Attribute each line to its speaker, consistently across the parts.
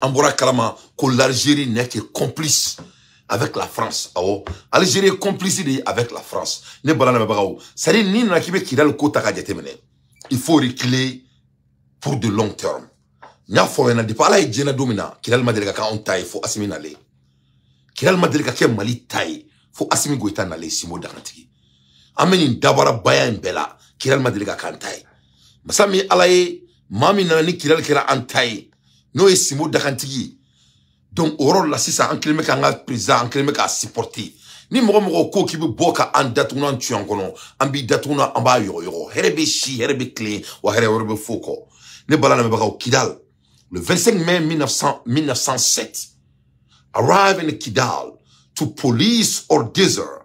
Speaker 1: Ambora Kalama, que l'Algérie n'est que complice avec la France. L'Algérie est complice avec la France. C'est-à-dire, ni n'a qui veut le quota il faut reculer pour de long terme. Nya fo yana de pala e jena domina kilal madelika ka on taille faut asimi nale kilal madelika ke mali taille faut asimi goita nale simo dakantiki ameni dabara bayan bela kilal madelika kan taille masami alaye mami na ni kilal kira an taille no e simo dakantiki donc oro la sisa en kilime ka nga président en kilime ka supporter ni mogo ko ki be boka an datuna tu en kono an bi datuna an ba yo herebe shi herebe clé wa herebe foko ne balana me baka kidal. Le 25 mai 1907, arrive in Kidal to police on desert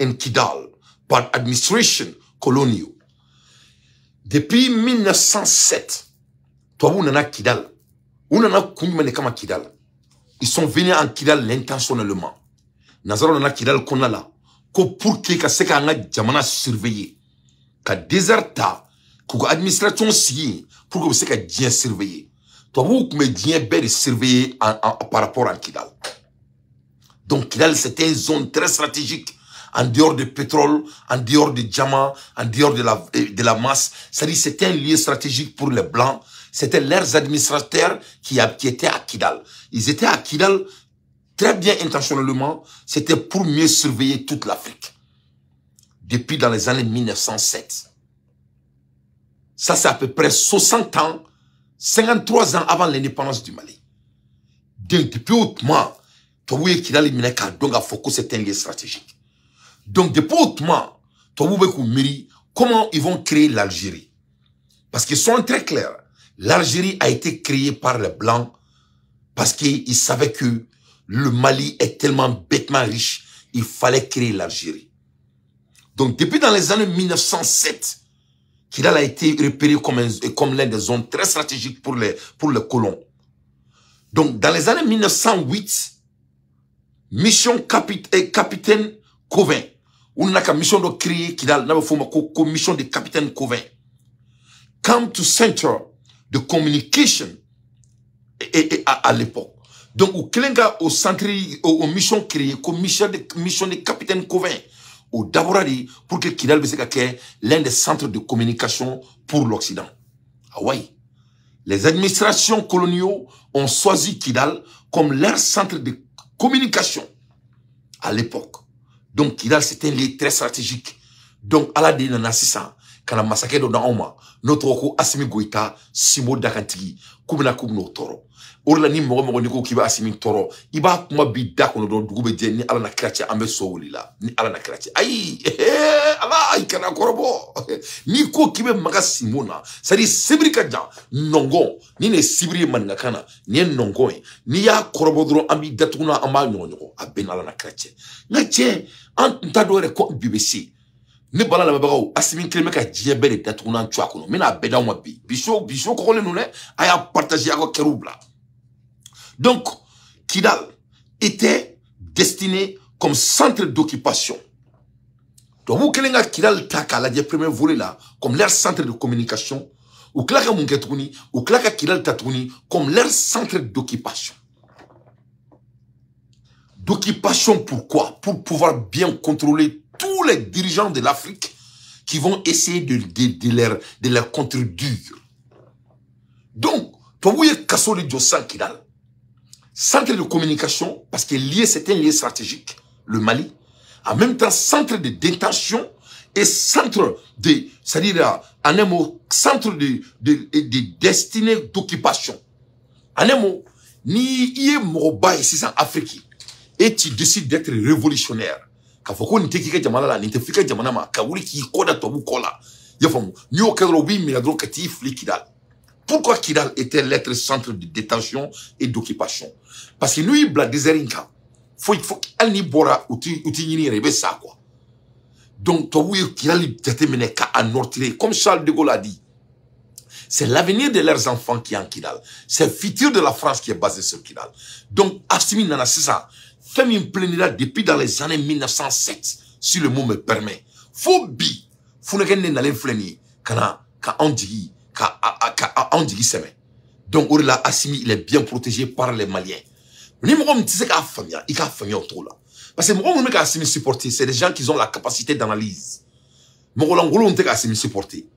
Speaker 1: in Kidal par administration colonial. Depuis 1907, toi vous n'en Kidal, vous n'en avez comme Kidal. Ils sont venus en Kidal intentionnellement. Nazaro n'en Kidal qu'on a là, pour que ce qu'on a jamana surveillé, que déserta. Pour l'administration si pour que vous soyez bien surveillé. Toi, vous pouvez bien surveiller par rapport à Kidal. Donc, Kidal, c'était une zone très stratégique. En dehors du pétrole, en dehors du diamant, en dehors de la masse. C'est-à-dire, c'était un lieu stratégique pour les Blancs. C'était leurs administrateurs qui étaient à Kidal. Ils étaient à Kidal très bien intentionnellement. C'était pour mieux surveiller toute l'Afrique. Depuis dans les années 1907. Ça, c'est à peu près 60 ans, 53 ans avant l'indépendance du Mali. Donc, depuis hautement, tu vois qu'il a éliminé donc à Foko, c'est un lieu stratégique. Donc, depuis hautement, tu vois comment ils vont créer l'Algérie. Parce qu'ils sont très clairs. L'Algérie a été créée par les Blancs parce qu'ils savaient que le Mali est tellement bêtement riche, il fallait créer l'Algérie. Donc, depuis dans les années 1907, Kidal a été repéré comme l'une des zones très stratégiques pour les colons. Donc, dans les années 1908, mission capitaine Covin, on a une mission de créer Kidal, une mission de capitaine Covin, come to center de communication à l'époque. Donc, au Klinga, au centre, aux missions créées, comme mission de capitaine Covin, au Daboradi, pour que Kidal soit l'un des centres de communication pour l'Occident. Ah oui. Les administrations coloniales ont choisi Kidal comme leur centre de communication à l'époque. Donc Kidal, c'était un lieu très stratégique. Donc, à la dénonation, quand la massacre de Naoma, notre oko Assimi Goïta, Simo Dakantigi, Kubina Kubno Toro. Orla ni mogo niko kiba Assimi Toro. Iba kuma bi dakono don dugube je ni ala na krache ambe souli la. Ni ala na krache. Aïe, ala ikana korobo. Ni ko kibe maga Simona. Sadi sibrika jan nongon. Ni ne sibri manakana. Ni nongon. Ni ya korobo dron ambi datuna amba nyonyo. Aben ala na krache. Ngache antadore ko BBC. Ne bala la babao Assimi Kleme ka djebe de datuna tchwakono. Mina beda mwa bi. Bicho ko le nune aya partager ako keroubla. Donc, Kidal était destiné comme centre d'occupation. Donc, vous avez Kidal Taka, la première volée là, comme leur centre de communication, ou Klaka Munketouni, ou Klaka Kidal Tatouni, comme leur centre d'occupation. D'occupation pourquoi? Pour pouvoir bien contrôler tous les dirigeants de l'Afrique qui vont essayer de leur contredire. Donc, toi, vous avez Kasso de Djossan Kidal. Centre de communication, parce que c'est un lieu stratégique, le Mali. En même temps, centre de détention et centre de, c'est-à-dire, en un mot, centre de destinée d'occupation. En un mot, ni yé moroba ici en Afrique, et tu décides d'être révolutionnaire. Quand faut ni tekike jamana la, ni te fika jamana ma, kawuli ki koda tobu kola. Yafamu, ni o kadro bi miladro kati fli Kidal. Pourquoi Kidal était l'être centre de détention et d'occupation? Parce que nous, il y a des déserts. Faut qu'elle n'y bora ou tu n'y rebe ça, quoi. Donc, toi, oui, Kidal est déterminé qu'à nord-tirer. Comme Charles de Gaulle a dit, c'est l'avenir de leurs enfants qui est en Kidal. C'est le futur de la France qui est basé sur Kidal. Donc, Assimi Nana, c'est ça. Femme une plénira depuis dans les années 1907, si le mot me permet. Faut ne gagne n'allez flénir, quand on dit, semaine. Donc, là, Assimi, il est bien protégé par les Maliens. Ni moi, je sais qu'à famille, il y a famille autour là. Parce que moi, je me dis qu'Assimi supporter, c'est des gens qui ont la capacité d'analyse. Moi, l'Angolo, on dit qu'Assimi supporter.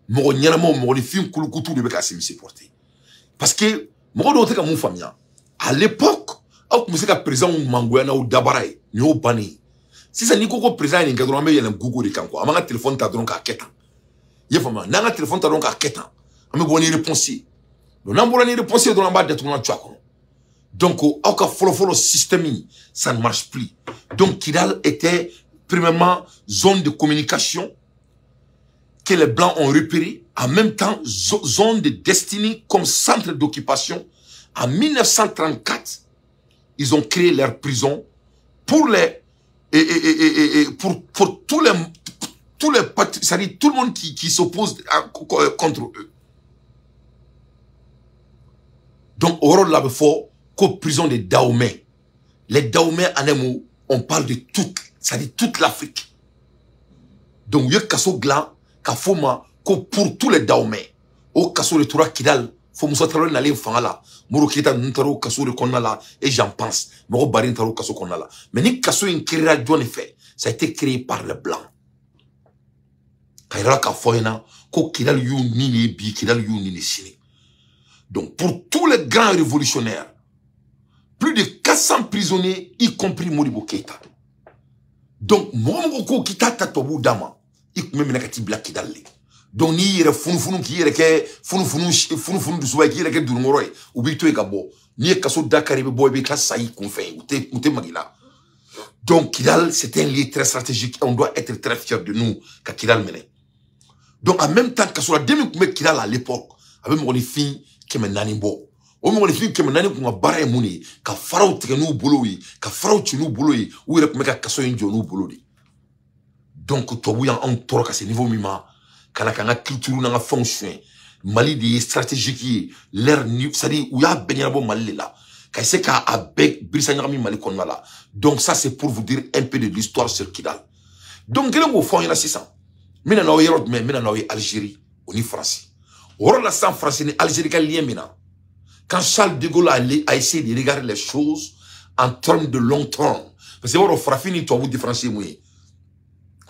Speaker 1: Moi, je me dis que Kouloukou, de qu'Assimi supporter. Parce que, moi, je dis que mon famille, à l'époque, je sais que président Mangouana ou Dabaraï, nous banni. Si c'est Nico président, il y a un Google de Kanko. Un téléphone, tu as donc à Ketan. Il y a un téléphone, tu as donc à Ketan. On me bonne réponse. Donc, on a une réponse dans la base de tout le monde. Donc, le système, ça ne marche plus. Donc, Kidal était, premièrement, zone de communication que les Blancs ont repéré. En même temps, zone de destinée comme centre d'occupation. En 1934, ils ont créé leur prison pour les, pour tous les, c'est-à-dire tout le monde qui s'oppose contre eux. Donc, au rôle là, fort, qu'aux prisons des Dahomey. Les Dahomey, en un mot, on parle de toute, c'est-à-dire toute l'Afrique. Donc, il y a kaso glan, kafoma, pour tous les Dahomey. Au kaso de Toura Kidal, faut moussa tralo n'aller faire là. Moro kita n'taro kaso de konna là, et j'en pense. Moro barin taro kaso konna là. Mais ni kaso in créera d'on effet, ça a été créé par les Blancs. Kaira kafoyena, ko Kidal yu ni les bi, Kidal yu ni les sini. Donc, pour tous les grands révolutionnaires, plus de 400 prisonniers, y compris Modibo Keïta. Donc, Mouamoko Kita Tatobu Dama, y même nakati Black Kidal. Donc, ni yere funu ki yere ke funu dusuwa ki yere ke dunumoroy, ou bito e gabo, ni e kaso Dakar ebe boy be klas saï konfen, ou te magila. Donc, Kidal, c'est un lieu très stratégique et on doit être très fiers de nous, qu'à Kidal mène. Donc, en même temps, kaso la demi koume Kidal à l'époque, avec mon fille, qui me nani bo. O mo lefi ke me nani ko ngabara muni ka farao tigenu boloyi ka farao chinu boloyi ou ire ko me ka kaso injo nu bolodi. Donc to buya on toro ka ce niveau mima kana kanga culture na nga fonction Mali de stratégique l'air ni ça dit ou ya benya bo Mali là ka se ka avec Brissania mi Mali konna là. Donc ça c'est pour vous dire un peu de l'histoire sur Kidal. Donc gelen go fon yana 600 mina na o mais mina na o Algérie oni France. Or la San France ni Algérie ka lien mina. Quand Charles de Gaulle a essayé de regarder les choses en termes de long terme, parce que vous frappez toi vous différenciez moi.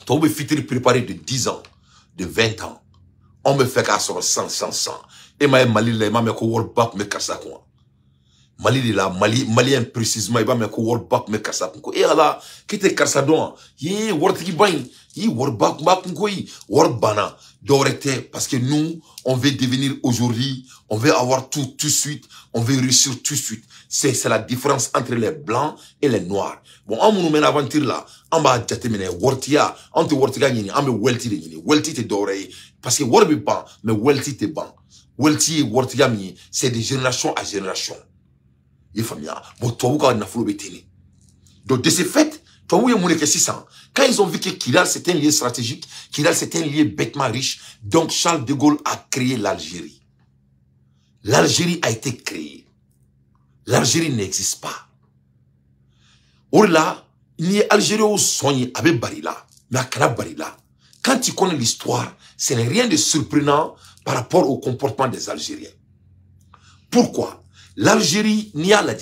Speaker 1: Toi vous faites préparer de 10 ans, de 20 ans. On me fait qu'à sur 100. Et Mali là, m'a ko world back me kasa quoi. Mali de là, Malien précisément, il va me ko world back me kasa quoi. Et là, qui te kasa don? Yi world qui bain, yi world back quoi, world bana. D'orité, parce que nous, on veut devenir aujourd'hui, on veut avoir tout de suite, on veut réussir tout de suite. C'est la différence entre les blancs et les noirs. Bon, on nous mène aventure là, on va déterminer, wortia, on te wortia yini, on me welti de yini, welti te doré, parce que worbi ban, mais welti te ban. Welti et wortia mi, c'est de génération à génération. Il faut bien, bon, toi, vous avez une betini. Donc, de ce fait, toi, vous avez 600. Quand ils ont vu que Kidal c'était un lieu stratégique, Kidal c'était un lieu bêtement riche, donc Charles de Gaulle a créé l'Algérie. L'Algérie a été créée. L'Algérie n'existe pas. Or là, il y a Algérie au soigné avec Barilla, mais à Barilla. Quand tu connais l'histoire, ce n'est rien de surprenant par rapport au comportement des Algériens. Pourquoi? L'Algérie n'y a la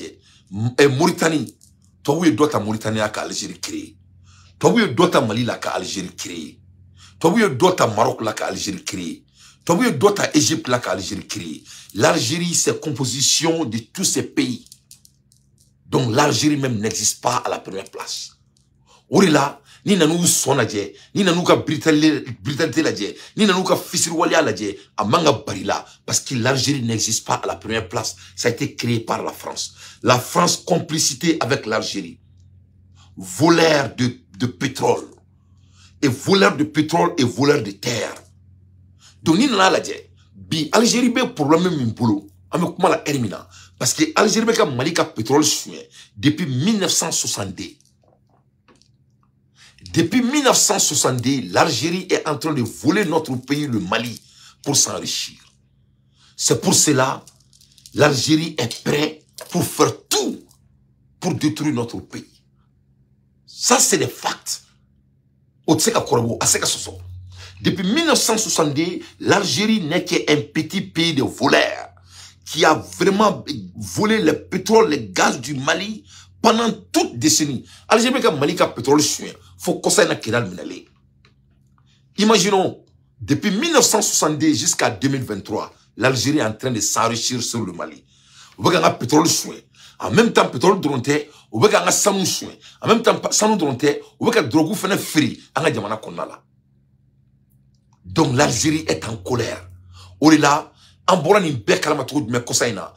Speaker 1: et Mauritanie. Toi, oui, d'autres Mauritanie à Algérie créée. Toi, oui, d'autres Mali là qu'à Algérie créée. Toi, oui, d'autres Maroc là qu'à Algérie créée. Toi, oui, d'autres Égypte là qu'à Algérie créée. L'Algérie, c'est composition de tous ces pays. Donc, l'Algérie même n'existe pas à la première place. Ori là, ni nanou sonadje, ni nanou ka brutalité la dje, ni nanou ka fisirwalia la dje, à manga barila, parce que l'Algérie n'existe pas à la première place. Ça a été créé par la France. La France, complicité avec l'Algérie. Voleur de pétrole. Et voleur de pétrole et voleur de terre. Donc, ni nana la dje, bi Algérie be problème min polo, ame kuma la hermina, parce que Algérie be ka Mali ka pétrole soin depuis 1962. Depuis 1962, l'Algérie est en train de voler notre pays, le Mali, pour s'enrichir. C'est pour cela, l'Algérie est prête pour faire tout pour détruire notre pays. Ça, c'est des facts. Depuis 1962, l'Algérie n'est qu'un petit pays de voleurs qui a vraiment volé le pétrole, le gaz du Mali pendant toute décennie. Algérie ka Mali ka pétrole chouin. Faut que ça na Kidal minale. Imaginons, depuis 1962 jusqu'à 2023, l'Algérie est en train de s'enrichir sur le Mali. Vous voyez un pétrole chouin. En même temps, pétrole dronté, vous voyez un sanou chouin. En même temps, sanou dronté, vous voyez un drogue fait free. En Djamana Konala. Donc l'Algérie est en colère. Au-delà, en boran ni be kalama to me kosaina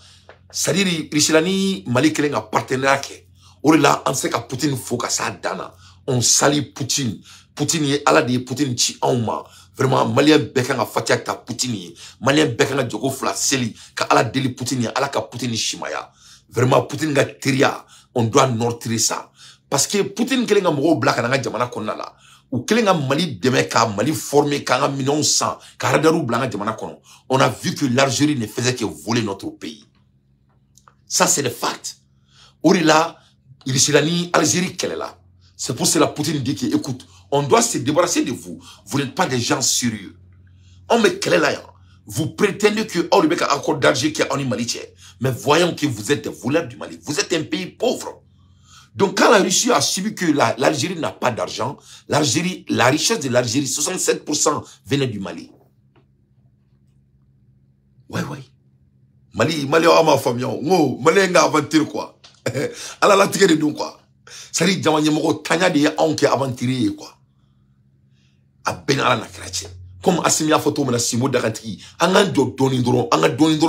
Speaker 1: c'est-à-dire Richelani Mali kelen a partenaire ke o la on sait que Poutine faut que ça dana on salit Poutine est ala de Poutine ci anma vraiment malien be kan fatia ka Poutine malien be kan jogo fla seli ka ala deli Poutine ala ka Poutine shimaya vraiment Poutine ga teria on doit nordrer ça parce que Poutine kelen ga mo black na jamana konnala ou kelenga Mali deme ka Mali formé ka millions 100 ka radaru blanga jamana kono on a vu que l'Algérie ne faisait que voler notre pays ça c'est le fact là il Algérie qu'elle est là c'est pour cela Poutine dit que écoute on doit se débarrasser de vous vous n'êtes pas des gens sérieux on met quelle est là vous prétendez que on le accord d'Alger qui est en Mali mais voyons que vous êtes des voleurs du Mali vous êtes un pays pauvre. Donc quand la Russie a subi que l'Algérie n'a pas d'argent, la richesse de l'Algérie, 67% venait du Mali. Ouais. Mali a ma famille, Mali a aventuré quoi. Alors la tigre de nous quoi. Ça dit, Djamanyamoko, Tanya de Yaonke aventuré quoi. A ben ala na chrétien. Comme Assimia photo mena Simo Dakati, anga donindron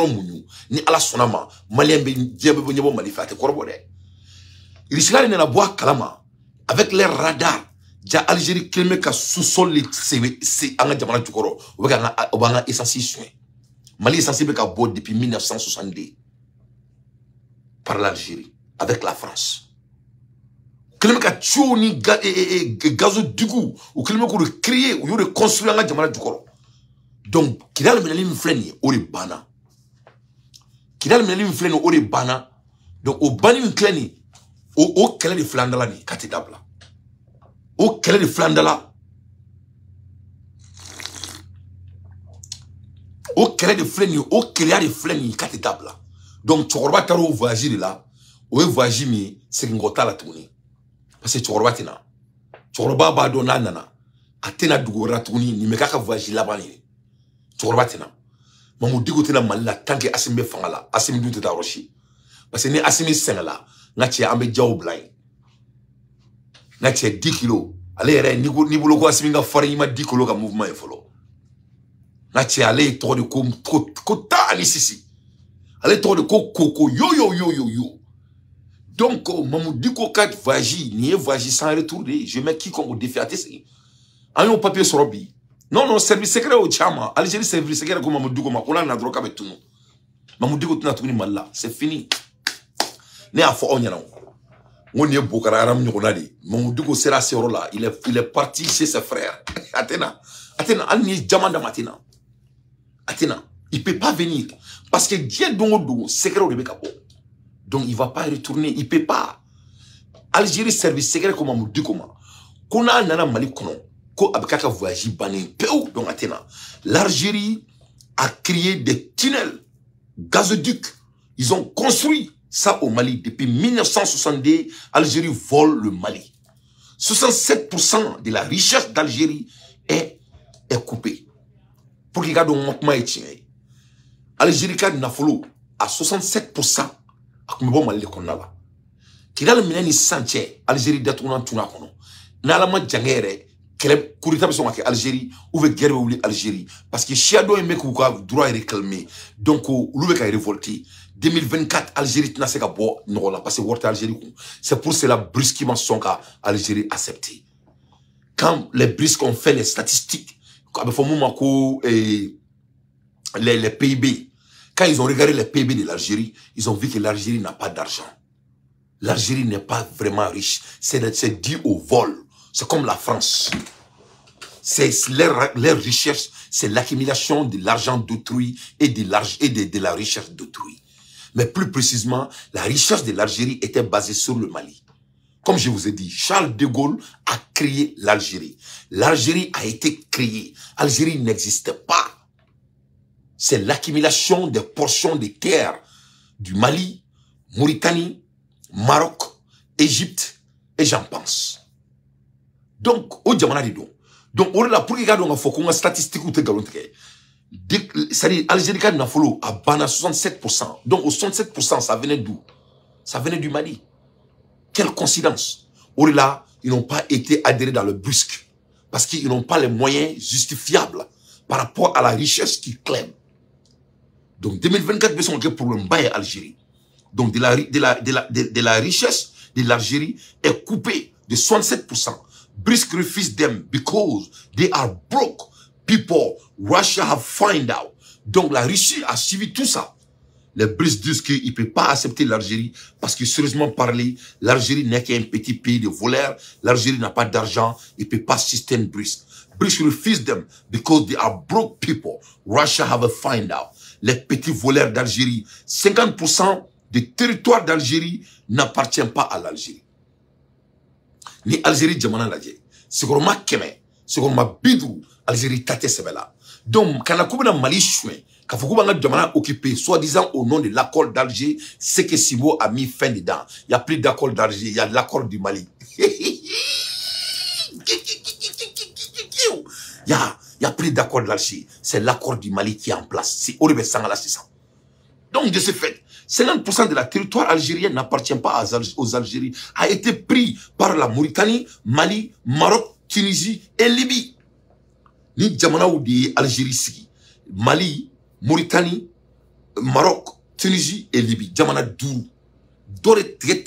Speaker 1: mounu, ni ala sonama, Malien ben diable nyebo Mali fate korbode. Richelani nena bois kalama avec les radars ja Algérie kelme ka sous-sol c'est anga jamana tukoro obanga essence Mali essence be ka bo depuis 1962 par l'Algérie avec la France kelme ka tchoni gazo dugu ou kelme ko créer ou de construire anga jamana tukoro donc Kidal menali mfleni ori bana Kidal menali mfleni ori bana donc au bani mfleni au kele de Flandala ni katidabla au kele de Flandala au kele de Fleni au kele de Fleni katidabla donc chorba taro voyage là au voyage mi c'est ngota la tourner parce que chorba tina chorba ba do nana atena dugora tourner ni meka ka voyage là bani chorba tina mamu digo tina malla tanke asimbe fangala asimbe du ta roshi parce que ni asimbe sengala ngache ambe jaw blind ngache 10 kilo ale yere ni bulo ko asiminga fari ma 10 kilo ka mouvement e folo ngache ale to de ko ta ni sisi ale to de ko yo donc mamu diko kat vagi ni vagi sans retourner je mets qui comme au défi atesi ayo papier sorobi non service secret au chama Algérie service secret comme mamu diko makola na droka betuno mamu diko tuna tuni malla c'est fini ne a fo onyana on est Bokara Aram Nyonadi mon dugo sera ce rôle là il est parti chez ses frères Athéna alni jamanda matina Athéna il peut pas venir parce que Dieu dongo secret de Bekabo donc il va pas retourner il peut pas Algérie service secret comme mon dugo ma kona nana Mali kono ko abkaka voyage bané peu donc Athéna l'Algérie a créé des tunnels gazoducs ils ont construit ça au Mali, depuis 1962, Algérie vole le Mali. 67% de la richesse d'Algérie est coupée. Pour qu'il y ait un mouvement éthiopien. Algérie a nafolo à 67% à comme Mali qu'on a là. Qu'il a le minani santé Algérie détournant tout na kono. Na la ma jangere kele kurita beso ma Algérie ou veut guerre ou Algérie parce que Chiado et meko ko droit réclamer donc ou le ka révolter 2024 Algérie n'a pas bon non là parce que Algérie c'est pour cela brusquement son cas Algérie accepté quand les brusques ont fait les statistiques avec moment les PIB quand ils ont regardé les PIB de l'Algérie ils ont vu que l'Algérie n'a pas d'argent l'Algérie n'est pas vraiment riche c'est dû au vol c'est comme la France c'est leur richesse c'est l'accumulation de l'argent d'autrui et de la richesse d'autrui. Mais plus précisément, la richesse de l'Algérie était basée sur le Mali. Comme je vous ai dit, Charles de Gaulle a créé l'Algérie. L'Algérie a été créée. L'Algérie n'existait pas. c'est l'accumulation des portions de terre du Mali, Mauritanie, Maroc, Égypte, et j'en pense. Donc, au Djamana di donc, on est là pour regarder on a fait une statistique ou te galonte. C'est-à-dire, Algérie n'a fallu à Bana 67%. Donc, au 67%, ça venait d'où? Ça venait du Mali. Quelle coïncidence. Au là, ils n'ont pas été adhérés dans le brusque. Parce qu'ils n'ont pas les moyens justifiables par rapport à la richesse qu'ils clament. Donc, 2024, ils sont pour le Mbaye Algérie. Donc, de la richesse de l'Algérie est coupée de 67%. Brusque refuse them because they are broke. People, Russia have find out. Donc la Russie a suivi tout ça. Les Brics disent qu'ils ne peuvent pas accepter l'Algérie parce que sérieusement parlé, l'Algérie n'est qu'un petit pays de voleurs. L'Algérie n'a pas d'argent, il ne peut pas assister un Brics. Brics refuse them because they are broke people. Russia have find out. Les petits voleurs d'Algérie, 50% du territoire d'Algérie n'appartient pas à l'Algérie. Ni Algérie, Djamana l'Algérie. C'est comme ma Kemé, c'est comme ma Bidou. Algérie tate sebela. Donc, quand on a Mali choué, quand on a Djamana occupé, soi-disant au nom de l'accord d'Alger, c'est que Simo a mis fin dedans. Il n'y a plus d'accord d'Alger, il y a l'accord du Mali. Il y a plus d'accord d'Alger. C'est l'accord du Mali qui est en place. C'est Oribe Sangala, c'est ça. Donc, de ce fait, 50% de la territoire algérien n'appartient pas aux Algériens. A été pris par la Mauritanie, Mali, Maroc, Tunisie et Libye. Ni Djamana ou di Algérie sigi. Mali, Mauritanie, Maroc, Tunisie et Libye. Djamana Dourou. Dore très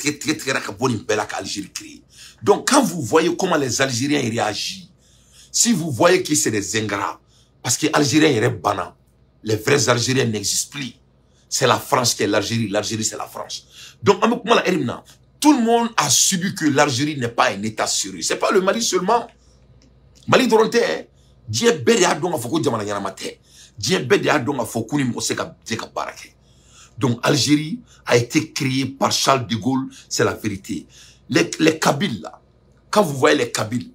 Speaker 1: rakaboni bela qu'Algérie crée. Donc quand vous voyez comment les Algériens réagissent, si vous voyez que c'est des ingrats, parce que les Algériens sont banans, les vrais Algériens n'existent plus. C'est la France qui est l'Algérie, l'Algérie c'est la France. Donc tout le monde a subi que l'Algérie n'est pas un état sérieux. C'est pas le Mali seulement. Mali Doronte, Dieu bede a donc foko jamana yanamate. Dieu bede a donc foko ni mose ka barake. Donc Algérie a été créée par Charles de Gaulle, c'est la vérité. Les Kabyles là, quand vous voyez les Kabyles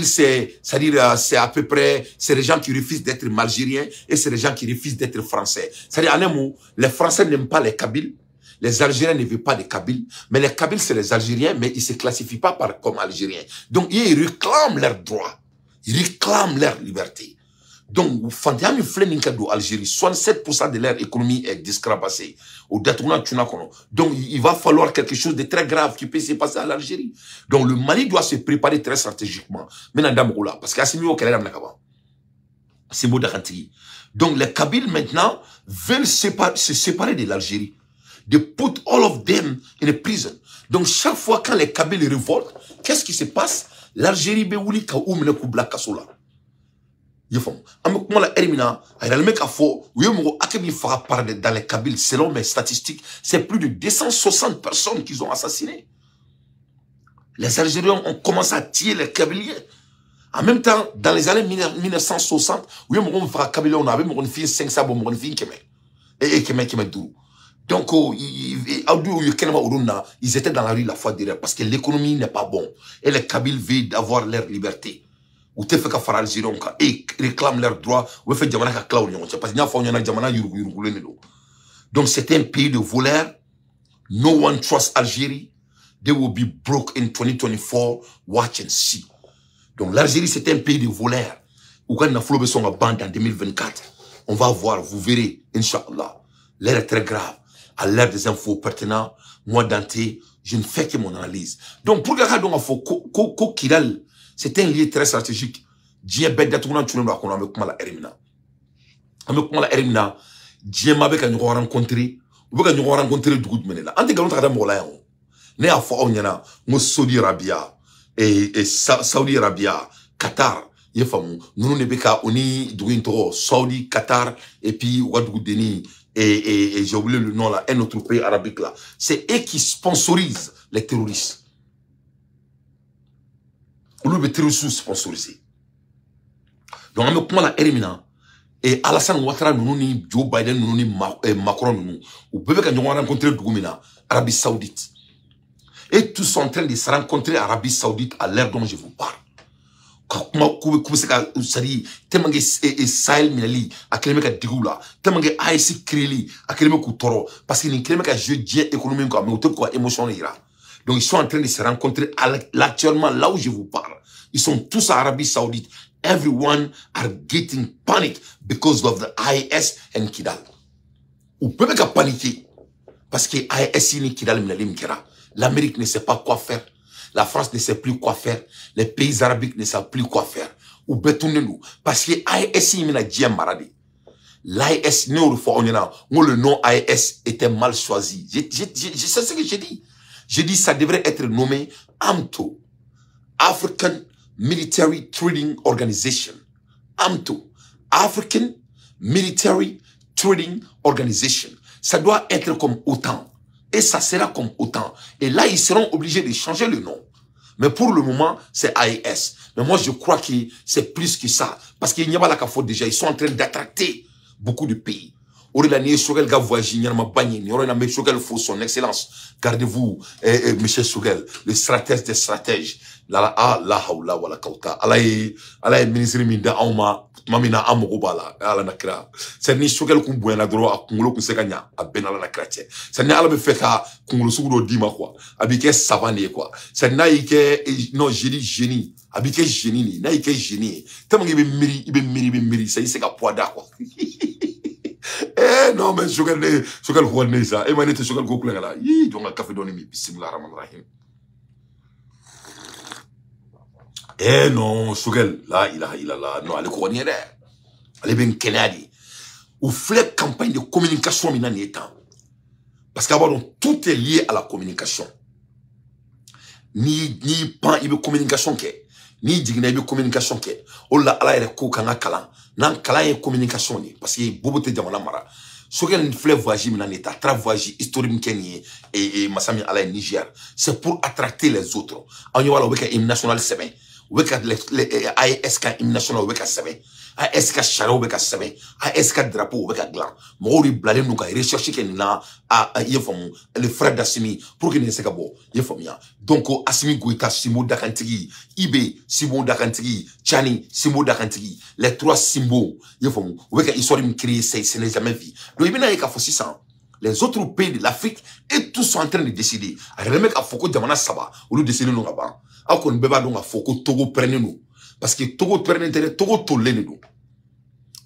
Speaker 1: c'est-à-dire c'est à peu près c'est les gens qui refusent d'être algériens et c'est les gens qui refusent d'être français. C'est-à-dire en un mot, les Français n'aiment pas les Kabyles. Les Algériens ne veulent pas des Kabyles, mais les Kabyles c'est les Algériens, mais ils ne se classifient pas comme Algériens. Donc ils réclament leurs droits. Ils réclament leur liberté. Donc, Algérie, 67% de leur économie est discrépacée. Donc, il va falloir quelque chose de très grave qui peut se passer à l'Algérie. Donc, le Mali doit se préparer très stratégiquement. Parce que donc, les Kabyles maintenant veulent se séparer de l'Algérie. They put all of them in a prison. Donc, chaque fois quand les Kabyles révoltent, qu'est-ce qui se passe? L'Algérie beouli ka oumne kubla kasola. Yefom. Amekuma la erimina, ayra le mec a faux, ouyemogo akemi fera par dans les Kabyles, selon mes statistiques, c'est plus de 260 personnes qu'ils ont assassinées. Les Algériens ont commencé à tuer les Kabyliens. En même temps, dans les années 1960, ouyemogo fera Kabylie, on avait mon fille 500 bon mon fille keme. Et keme dou. Donc, ils étaient dans la rue la fois derrière parce que l'économie n'est pas bonne. Et les Kabyles veulent avoir leur liberté. Ou te fait qu'à faire Algérie, et réclament leurs droits. Ou fait Djamana ka klaou nyon. Parce qu'il y a un Djamana donc, c'est un pays de voleurs. No one trusts Algérie. They will be broke in 2024. Watch and see. Donc, l'Algérie, c'est un pays de voleurs. Ou quand on a flobé son bande en 2024, on va voir, vous verrez, Inch'Allah. L'air est très grave. À l'ère des infos pertinentes, moi, Dante, je ne fais que mon analyse. Donc, pour regarder, donc, Kidal, c'est un lieu très stratégique. Dieu bête d'être un tournoi qu'on a avec moi la Erimina. Avec moi la Erimina, Dieu m'a avec un rencontré, ou avec un rencontré du coup de mener là. En tout cas, on a un là. Né à Fao Nyana, moi, Saudi Arabia, et Saudi Arabia, Qatar, il faut nous ne beka oni douintoro Saudi, Qatar, et puis Ouadou Deni. Et j'ai oublié le nom là, un autre pays arabique là. C'est eux qui sponsorisent les terroristes. Ou les terroristes sponsorisés. Donc, on me prend la Erimina. Et Alassane Ouattara, nous, ni Joe Biden, nous, ni Macron, nous. Ou peut-être que nous avons rencontré Dougoumina, Arabie Saoudite. Et tous sont en train de se rencontrer Arabie Saoudite à l'heure dont je vous parle. kuma kube se ka sari temange Sahel minali a keleme ka digula temange AES créeli a keleme ku toro parce que ni keleme ka jeu bien économique quoi mais auto quoi émotion ira. Donc ils sont en train de se rencontrer actuellement là où je vous parle. Ils sont tous en Arabie Saoudite. Everyone are getting panic because of the AES and Kidal. Ou peut pas paniquer parce que AES ni Kidal minali mkera. L'Amérique ne sait pas quoi faire. La France ne sait plus quoi faire. Les pays arabiques ne savent plus quoi faire. Ou bétournez-nous. Parce que AES, il m'a dit maradi. L'AES, le nom AES était mal choisi. Je sais ce que j'ai dit. J'ai dit ça devrait être nommé AMTO. African Military Trading Organization. AMTO. African Military Trading Organization. Ça doit être comme OTAN. Et ça sera comme OTAN. Et là, ils seront obligés de changer le nom. Mais pour le moment, c'est AES. Mais moi, je crois que c'est plus que ça. Parce qu'il n'y a pas la faute déjà. Ils sont en train d'attracter beaucoup de pays. Son excellence. Gardez-vous, monsieur Choguel, le stratège des stratèges. La haula wala kauta. Ala ministre minda auma mamina amogobala ala nakra. C'est ni Choguel kun buena dro a kungulo kun sekanya a benala nakra. C'est ni ala be feka kungulo sugudo dima quoi. Abike savane quoi. C'est na ike non génie. Abike génie ni na ike génie. Tellement ibe miri ça c'est ka poada quoi. Eh non mais Choguel quoi ça. Et manete Choguel ko kulengala. Yi donga café doni mi bismillah rahman rahim. Eh non, Choguel, là, il a, non, allez, quoi, n'y est, allez, ben, Kennedy. Ou flip campagne de communication, maintenant, n'y est temps. Parce qu'abord, tout est lié à la communication. Ni pan, il y a communication, ni digna, il y a communication, oh là, là, il y a kanga kalan. Nan kalan, il y a communication, parce qu'il y a beaucoup de gens, mara. Choguel, une flip voyage, maintenant, n'est pas, voyage historique, et Massami, à la Niger. C'est pour attracter les autres. En y a le national, c'est bien. Weka AES ka national weka sebe AES ka charo weka sebe AES ka drapeau weka glan mori blale nuka recherche ke na yefom le frère d'Assimi pour que ne se kabo yefom ya donc Assimi Goïta Simo Dakantigi Ibe Simo Dakantigi Chani Simo Dakantigi les trois Simbo yefom weka histoire me créer c'est n'est jamais vu donc il y a ka 600 les autres pays de l'Afrique et tous sont en train de décider alors le mec a foko jamana saba ou le décider non ba ako nbeba donc a foko Togo prenne nous parce que Togo prenne Togo tolé nous.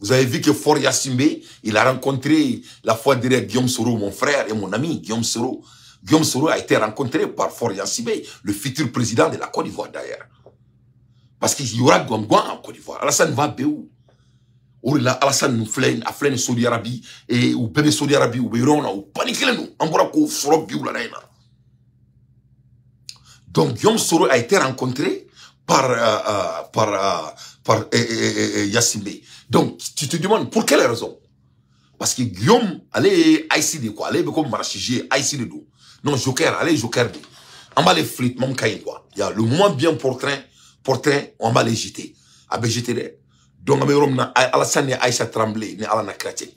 Speaker 1: Vous avez vu que Fort Yassimbe il a rencontré la fois derrière Guillaume Soro mon frère et mon ami Guillaume Soro a été rencontré par Fort Yassimbe le futur président de la Côte d'Ivoire d'ailleurs parce qu'il y aura Gwangwan en Côte d'Ivoire Alassane va béou ou là Alassane nous flène a flène Saudi Arabie et ou bébé Saudi Arabie ou Beyrona ou paniquer nous en voilà qu'on soro biou la naina. Donc Guillaume Soro a été rencontré par Yassimbe. Donc tu te demandes pour quelle raison? Parce que Guillaume allait ICD quoi, allait comme marchiger ICD do. Non Joker, allez Joker. On va les flics mon caïn quoi. Il y a le moins bien portrait, on va les jeter. A jeter. Donc on va na Alassane et Aïcha Tremblay, ne Alana Kratie.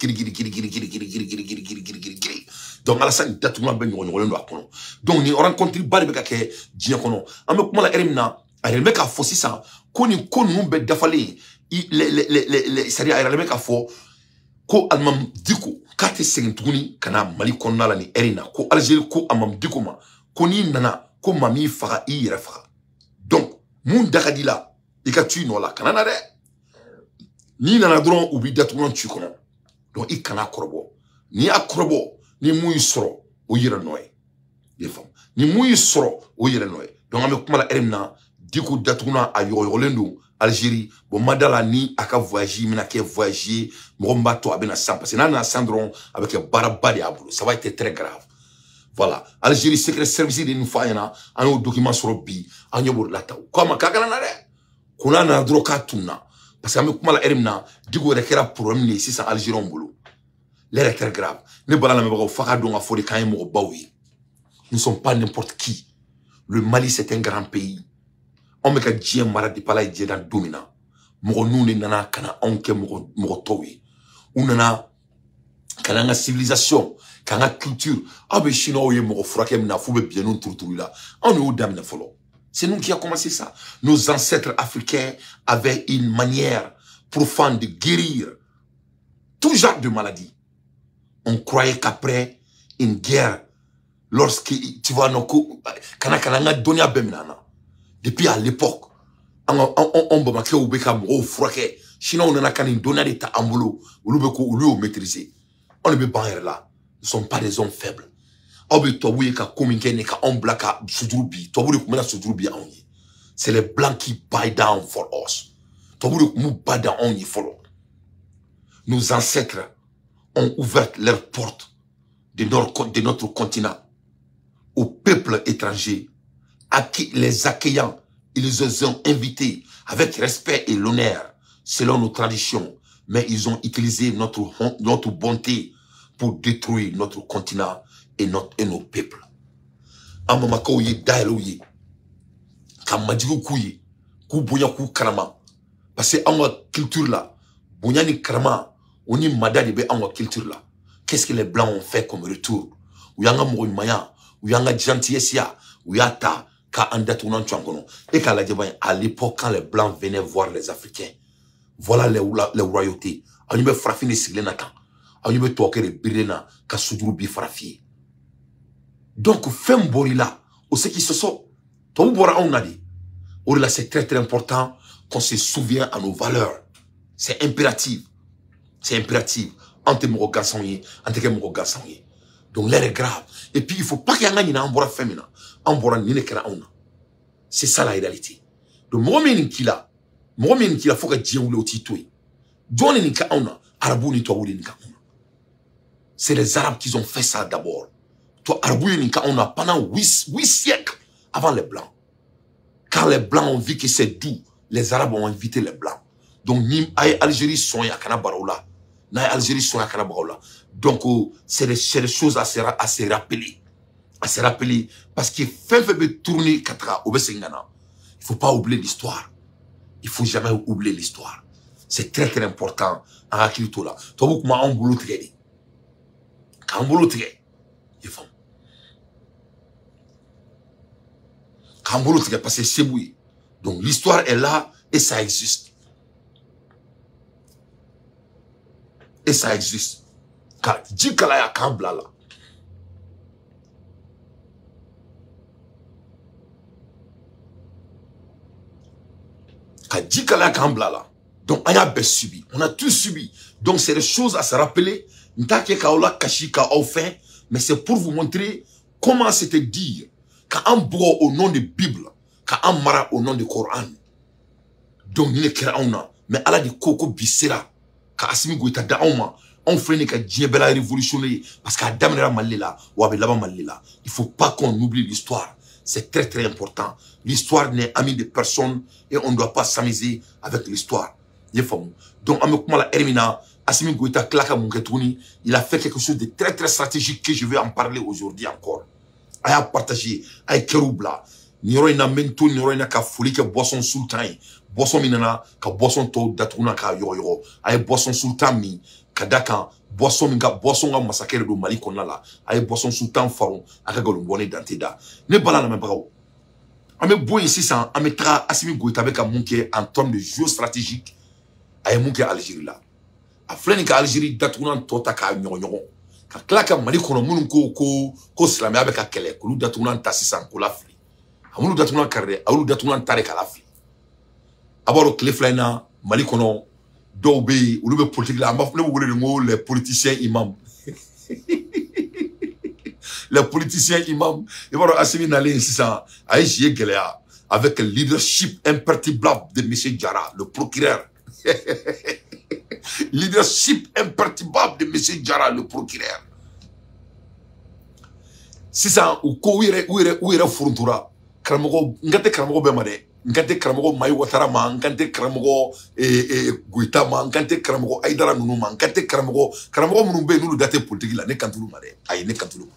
Speaker 1: Donc Alassane datuma ben ngolendo akono. Donc ni rencontre balibeka ke djien kono. Ame kuma la erimna, ale meka fo 600 koni konu be dafale les c'est-à-dire ale meka fo ko almam diko kate segntuni kana mali konna la ni erina ko Algérie ko amam diko ma koni nana ko mami faga i refa. Donc mun dakadila ikatu no la kana na de ni nana dron ubi datuma tu kono. Donc ikana korbo. Ni akrobo ni muy soro o yira noy des femmes ni muy soro o yira noy donc ame kuma la erina diko datuna ayo yolendo Algérie bon madala ni aka voyager mina ke voyager mogomba to abena sans parce que nana sandron avec baraba diablo ça va être très grave. Voilà Algérie secret service de nous faina an document sur bi an yobor la taw comme kakala na de kuna na droka tuna parce que ame kuma la erina diko rekera problème ni 600 Algérie mbolo. L'air est très grave. Nous ne sommes pas n'importe qui. Le Mali, c'est un grand pays. On me dit que pala est dans dominant. Nous nana kana onke morotowe. Ou nana kana civilisation, kana culture. Abe chinois ye moro frake mna fube bien nous tourtour là. On nous damne follow. C'est nous qui avons commencé ça. Nos ancêtres africains avaient une manière profonde de guérir tout genre de maladies. On croyait qu'après une guerre, lorsque tu vois, depuis à l'époque, sinon on a donné des ambulo, on maîtriser. On ne peut pas être là. Nous ne sommes pas des hommes faibles. C'est les blancs qui buy down for us. Nos ancêtres ont ouvert leurs portes de notre continent aux peuples étrangers, les accueillant, ils les ont invités avec respect et l'honneur, selon nos traditions, mais ils ont utilisé notre bonté pour détruire notre continent et nos peuples. Amamakoye daeloye, Kamadjigo kouye, Kouboya kou karama. Parce que en culture là, Bouyani karama, on y madade en culture là. Qu'est-ce que les blancs ont fait comme retour? Ouyanga Mourimaya, Ouyanga Gentiesia, Ouyata, Ka Andatouna Tchangono. Et qu'à l'époque, quand les blancs venaient voir les Africains, voilà les royautés. On y me frappé les siglenatan. On y me toqué les birena, Ka Soudroubi frappé. Donc, Fembori là, au ce qui se sont, Toubora on a dit. Là, c'est très très important qu'on se souvienne à nos valeurs. C'est impératif. C'est impératif. Donc l'air est grave. Et puis il faut pas qu'il y ait un bora féminin. Un bora ni ne kera on. C'est ça la réalité. Donc moi faut que Dieu ou le titoui. John ni ka on. Arabou ni toi ou ni ka on. C'est les Arabes qui ont fait ça d'abord. Toi Arabou ni ka on pendant 8 siècles avant les Blancs. Quand les Blancs ont vu que c'est doux, les Arabes ont invité les Blancs. Donc ni Algérie sont ya kana baroula. Algérie sont à Kanabaola. Donc, c'est des choses à se rappeler. À se rappeler. Parce que fait tourner Katra au Bessengana. Il ne faut pas oublier l'histoire. Il ne faut jamais oublier l'histoire. C'est très très important. En Akilito là. Toi, vous m'avez un boulot très. Quand un boulot très. Il faut. Quand un boulot très. Parce que c'est oui. Donc, l'histoire est là et ça existe. Et ça existe. Car Djikalaya Kamblala. Car Djikalaya Kamblala. Donc, on a subi. On a tout subi. Donc, c'est des choses à se rappeler. Mais c'est pour vous montrer comment c'était dire. Quand on boit au nom de Bible. Quand on mara au nom du Coran. Donc, il y a mais Allah dit Koko Bissera. Assimi Goïta Daoma, on fait que Dieu la révolutionner parce qu'à Damera Malila ou à Belaba Malila. Il ne faut pas qu'on oublie l'histoire. C'est très très important. L'histoire n'est amie de personne et on ne doit pas s'amuser avec l'histoire. Donc, la Hermina, Assimi Goïta Klaka Munketouni, il a fait quelque chose de très très stratégique que je vais en parler aujourd'hui encore. Il a partagé avec Keroubla. Niro ina mento, niro ina ka folie que boisson sultan. Boisson minana, ka boisson to datuna ka yoro. Aye boisson sultan mi, kadaka, boisson minga, boisson nga massacre do Mali konala. Aye boisson sultan faron, aka golombone danteda. Ne bala na membrao. Ame boy ici ça, ame tra Assimi Goïta avec un monke en termes de géostratégique. Aye monke Algérie là. A fleni ka Algérie datuna tota ka nyoro. Ka klaka Mali kono munun ko slamé avec a kele, ko datuna tasisan ko la fli. Amoulou datounan karre, amoulou datounan tare kalafi. Abaro kleflaina, Mali kono, dobe, ou le politique là, les politiciens imams. Les politiciens imams, ils vont Assimi Nalé, c'est ça, Aïe Gelea, avec le leadership imperturbable de M. Diarra, le procureur. Leadership imperturbable de M. Diarra, le procureur. C'est ça, ou est Furuntura. Karamogo, ngate Karamogo Bemade, ngate Karamogo Maï Ouattara, ngate Karamogo Goïta, ngate Karamogo Aïdara Nounouma, ngate Karamogo Mounoube, nous le date politique là, ne kantoulou made, aïe, ne kantoulou.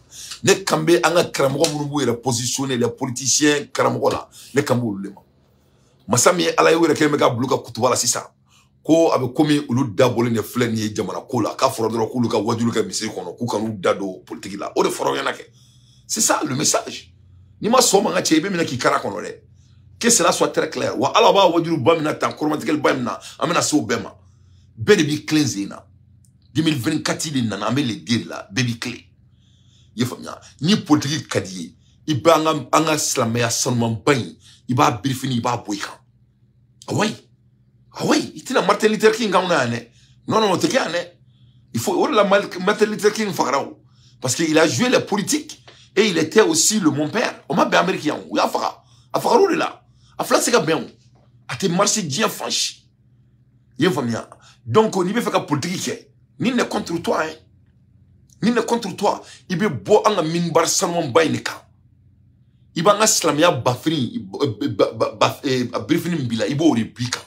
Speaker 1: Ne kambe, anga Karamogo Mounoube, il a positionné les politiciens Karamogo là, ne kambou lema. Masami, ala yore kemega bloka kutuwala sisa. Ko abe komi ulu dabole ne flen ye jamana ko la, ka forodoro ko luka wadulu ka misiri kono, ku kanu dado politique là. O de foro yanake. C'est ça le message. Ni ma soma nga chebe mina ki kara kono le. Que cela soit très clair. Wa ala ba wajuru bamina tan koromatikel bamina amena so bema. Bene bi cleansina. 2024 il nana amé les dire là baby clé. Yefamia ni politique kadiye. Iba anga slamaya sonman bain. Iba briefing iba boykan. Ah oui, il a Martin Luther King Non, te il faut la Martin Luther King parce qu'il a joué la politique et il était aussi le mon père. On m'a bien américain. Oui, a fara là. A fla c'est bien. A te marché bien franchi. Donc on y veut faire la politique. Ni ne contre toi hein. Ni ne contre toi. Il veut boire un minbar salmon baineka. Il va slamia bafri briefing bila ibo replique.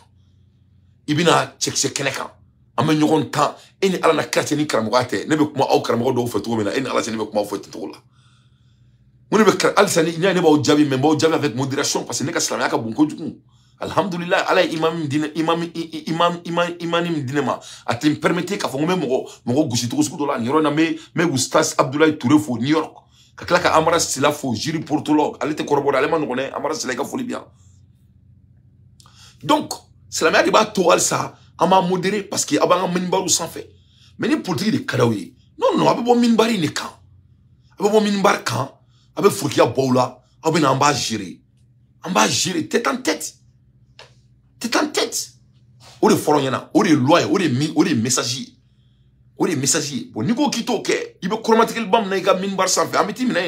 Speaker 1: Ibina check keneka ama nyogon tan eni ala na karte ni karamogate ne be kuma aw karamogo do feto mena eni ala sene be kuma feto to la moni be kar al sani nya ne ba jabi memba o jabi avec modération parce que ne ka slamia ka bon ko juku alhamdulillah ala imam imanim dinema atim permettre ka fo mo gusi to ko do la ni rona me oustaz Abdoulaye Touré fo New York ka kala ka amara sila fo juri portologue ale te corroborer ale man ngone amara sila ka fo bien donc c'est la mère qui va tout ça, on m'a modéré parce qu'il y a un minbar sans fait. Mais les politiques de Kadawi, non, avec bon minbar il est quand, avec bon minbar quand, avec Foukia Boula, avec un bas géré, tête en tête, ou les foroniens, ou les lois, ou les messagers, Bon, Nico Kito, ok, il veut chromatique le bam, n'a minbar sans fait, amiti mina,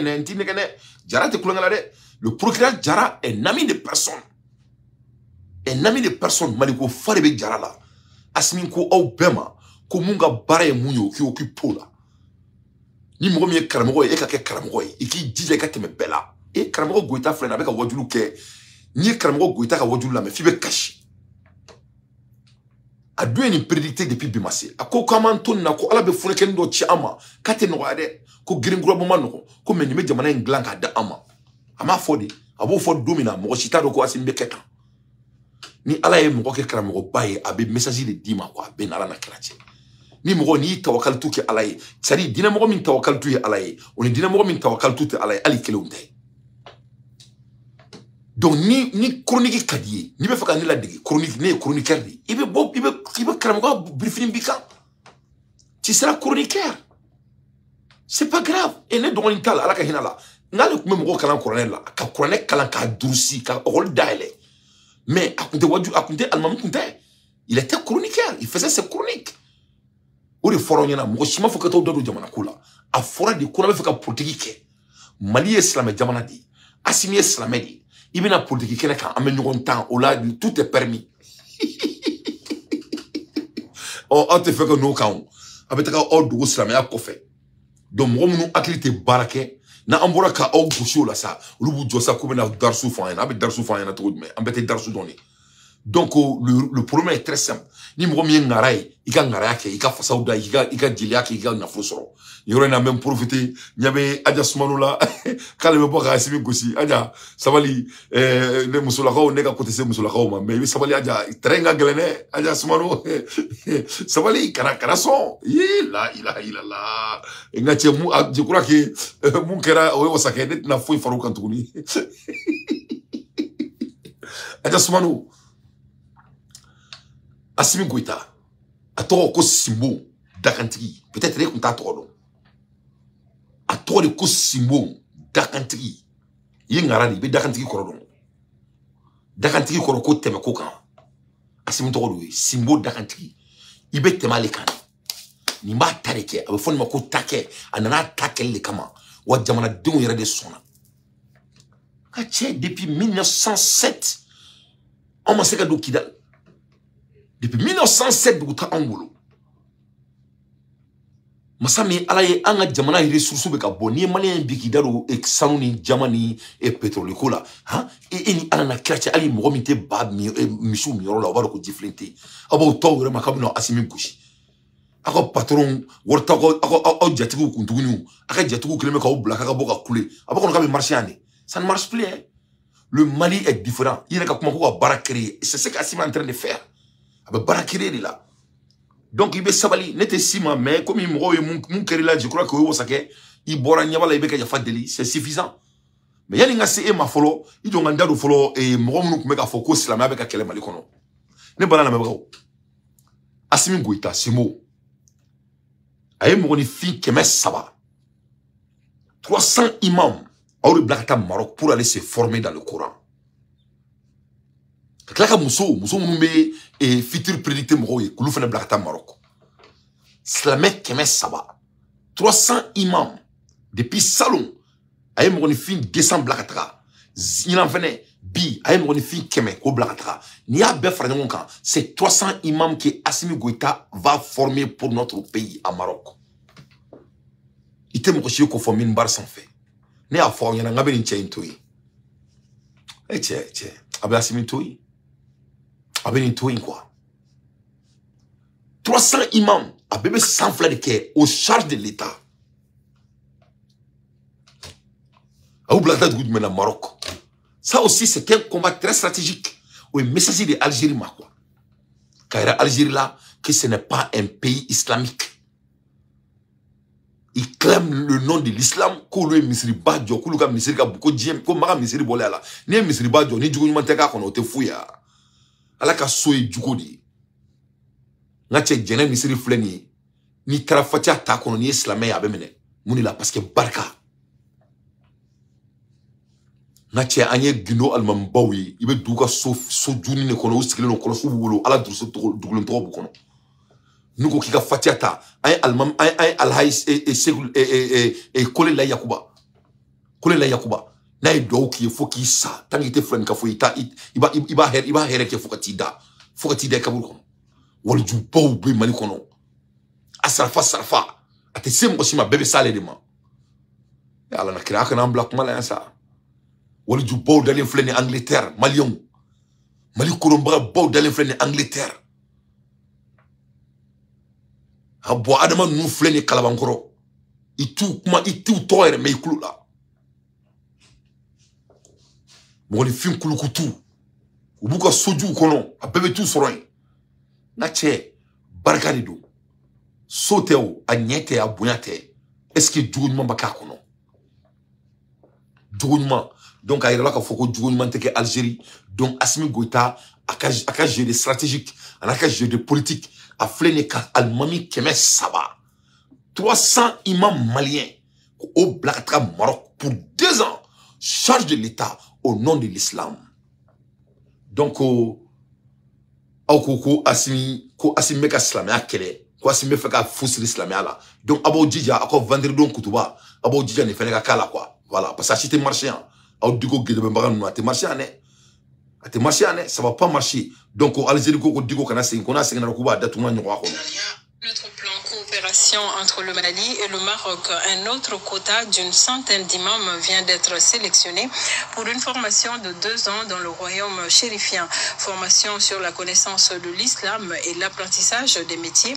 Speaker 1: Jara te coulangale, le procureur Jara est un ami de personne. Un ami de personne, Maliko Farebe Jarala, Asmin ko au Bema, ko munga bare munyo qui occupe Pola. Ni mouromi Karamoy et Kake Karamoy, et qui disait qu'à te me bella. Et Karamo Goita frère avec un wadulu ke, ni Karamo Goita a wadulu la me fibe caché. A deux ni prédicté depuis Bimassé. A ko kamanton na ko ala be fureken do chiama, kate no ade, ko gringro bomano, ko menime jamana nglanka da ama. Ama fodi, abo fod domina, mo chita do ko asimbe keta. Ni ala ye moko ke karamogo baye abe message de dima quoi ben ala na krache ni moko ni tawakkal tu ke ala ye sari dina moko min tawakkal tu ye ala ye oni dina moko min tawakkal tu te ala ye ali kelonde donc ni chronique kadiye ni be faka ni la digi chronique ne chroniqueur di ibe karamogo briefing bika tu seras chroniqueur c'est pas grave et ne don tal ala ka hinala ngale kuma moko kalan colonel la ka colonel kalan ka dursi ka rôle daile. Mais il était chroniqueur, il faisait ses chroniques. Ou les foroniens, moi je m'en fous que tu aies jamana kula. A fora de kuna fait politique. Mali islamé jamana di, Assimi islamé di. Il a politique qui n'est qu'un améliorant temps. Au là tout est permis. On te fait que nous quand avec ta ordre de islamé à quoi fait. Donc moi nous athlète baraké. Na ambora ka au gaucho la sa rubu josa ko na darsu fanya na be darsu fanya na to me ambete darsu doni donc le problème est très simple ni mo mi ngarai ika ngarai ke ika fasauda ika dilia ke ika na fosoro yoro na même profiter nyabe aja sumanu la kale me boka asimi gosi aja sabali ne musula ko ne ka côté se musula ko ma mais sabali aja trenga gelene aja sumanu sabali kana son la ilaha ngache mu je crois que mon kera o sakede na foi faru kantuni aja sumanu Assimi Goïta a tort ko simbo dakantigi peut-être les comptes à tort a tort de ko simbo dakantigi yengara di be dakantigi korodon dakantigi koroko teme ko kan Assimi to do simbo dakantigi ibe temale kan ni ma tareke a be fon ma ko take anana take le kama wa jamana dun yere de sona ka depuis 1907 on m'a seka do kidal. Depuis 1907, Bouta Angolo. Masami alaye anga jamana ressources beka boni malien bikidaro e sanuni jamani e pétrole kola ha e ni ala na krache ali mo mite bab mi misu mi rola waro ko diflente abo to re makabno Assimi Goïta ako patron worta ko jatigu kuntugunu aka jatigu kleme ka obla ka boka kule abo ko ka marcher ane ça ne marche plus hein? Le Mali est différent il est comme ko bara créer c'est ce qu'Assimi est en train de faire. Là. Donc il veut sabali n'était si mais comme il m'envoie mon là je crois que il bora nyabala il veut qu'il y a fait délit c'est suffisant Mais yani nga se e ma folo, i do nganda do folo e mo munu ku meka foko islamia be ka kele mali kono. Ne bana na mebra. Assimi Goïta Simo. Aye mo ni fi keme saba. 300 imams au Blakata Maroc pour aller se former dans le Coran. Klaka muso mumbe et fitir prédicté mo ye kulu fene Blakata Maroc. Slamek keme saba. 300 imams depuis salon. Aye mo ni fin décembre Blakata. Zinan fene bi aye mo ni fin keme ko Blakata. Ni a be fara kan, c'est 300 imams que Assimi Goïta va former pour notre pays à Maroc. Ite mo ko shi ko former bar sans fait. Ne a fo nyana ngabe ni ntoyi. Che. Abe Assimi ntoyi. Abe ni ntoyi quoi. 300 imams a bébé sans flair de quai aux charges de l'État. A Blakata de Goudmena Maroc. Ça aussi c'est un combat très stratégique. Oui, mais ça c'est de Algérie ma quoi. Car Algérie là que ce n'est pas un pays islamique. Il clame le nom de l'islam, ko le misri badjo, ko luka misri ka buko diem, ko maka misri bolé là. Ni misri badjo, ni djugo nyumanteka kono te fouya. Ala ka soye djugo di. Ngache djene misri fleni, ni trafatia ta kono ni islamé ya bemene. Mouni la parce que barka. Ngache anye gino almambawi, ibe duka so djuni ne kono usikile no kono subulo, ala druso dugulun togo kono. Nous qui ka fatiata un almam un alhaïs et coller la yakuba na do qui faut qui ça tant il frère ka fo ita iba here ke fokatida kabul kono wal ju paw be mali kono sarfa ate sem ko sima bébé sale de ma ala na kira kana black mala ça wal ju paw dalen fleni Angleterre mali kurumba paw dalen fleni Angleterre. Abo adama nou fleni kalabankoro. Itu toere me ikulu la. Mwoni fin kulu kutu. Ubuka soju kono. A bebe tout soroy. Na che barkani do. Soteo a nyete a bunyate. Est-ce que djougounman baka kono? Djougounman. Donc a yirala ka foko djougounman teke Algérie. Donc Assimi Goïta a jeu de stratégique. A jeu de politique. A flene ka almami keme saba 300 imams maliens au Blakata Maroc pour 2 ans charge de l'État au nom de l'islam. Donc Assimi meka islamia kele ko Assimi feka fousi l'islamia là. Donc abo djija ako vendre don kutuba abo djija ne fene ka kala quoi. Voilà parce que si t'es marchand au digo gede mbaga no t'es marchand ne. Ate marché ane, ça va pas marcher. Donc, Algérie, Notre
Speaker 2: plan coopération entre le Mali et le Maroc, un autre quota d'une centaine d'imams vient d'être sélectionné pour une formation de 2 ans dans le royaume chérifien. Formation sur la connaissance de l'islam et l'apprentissage des métiers.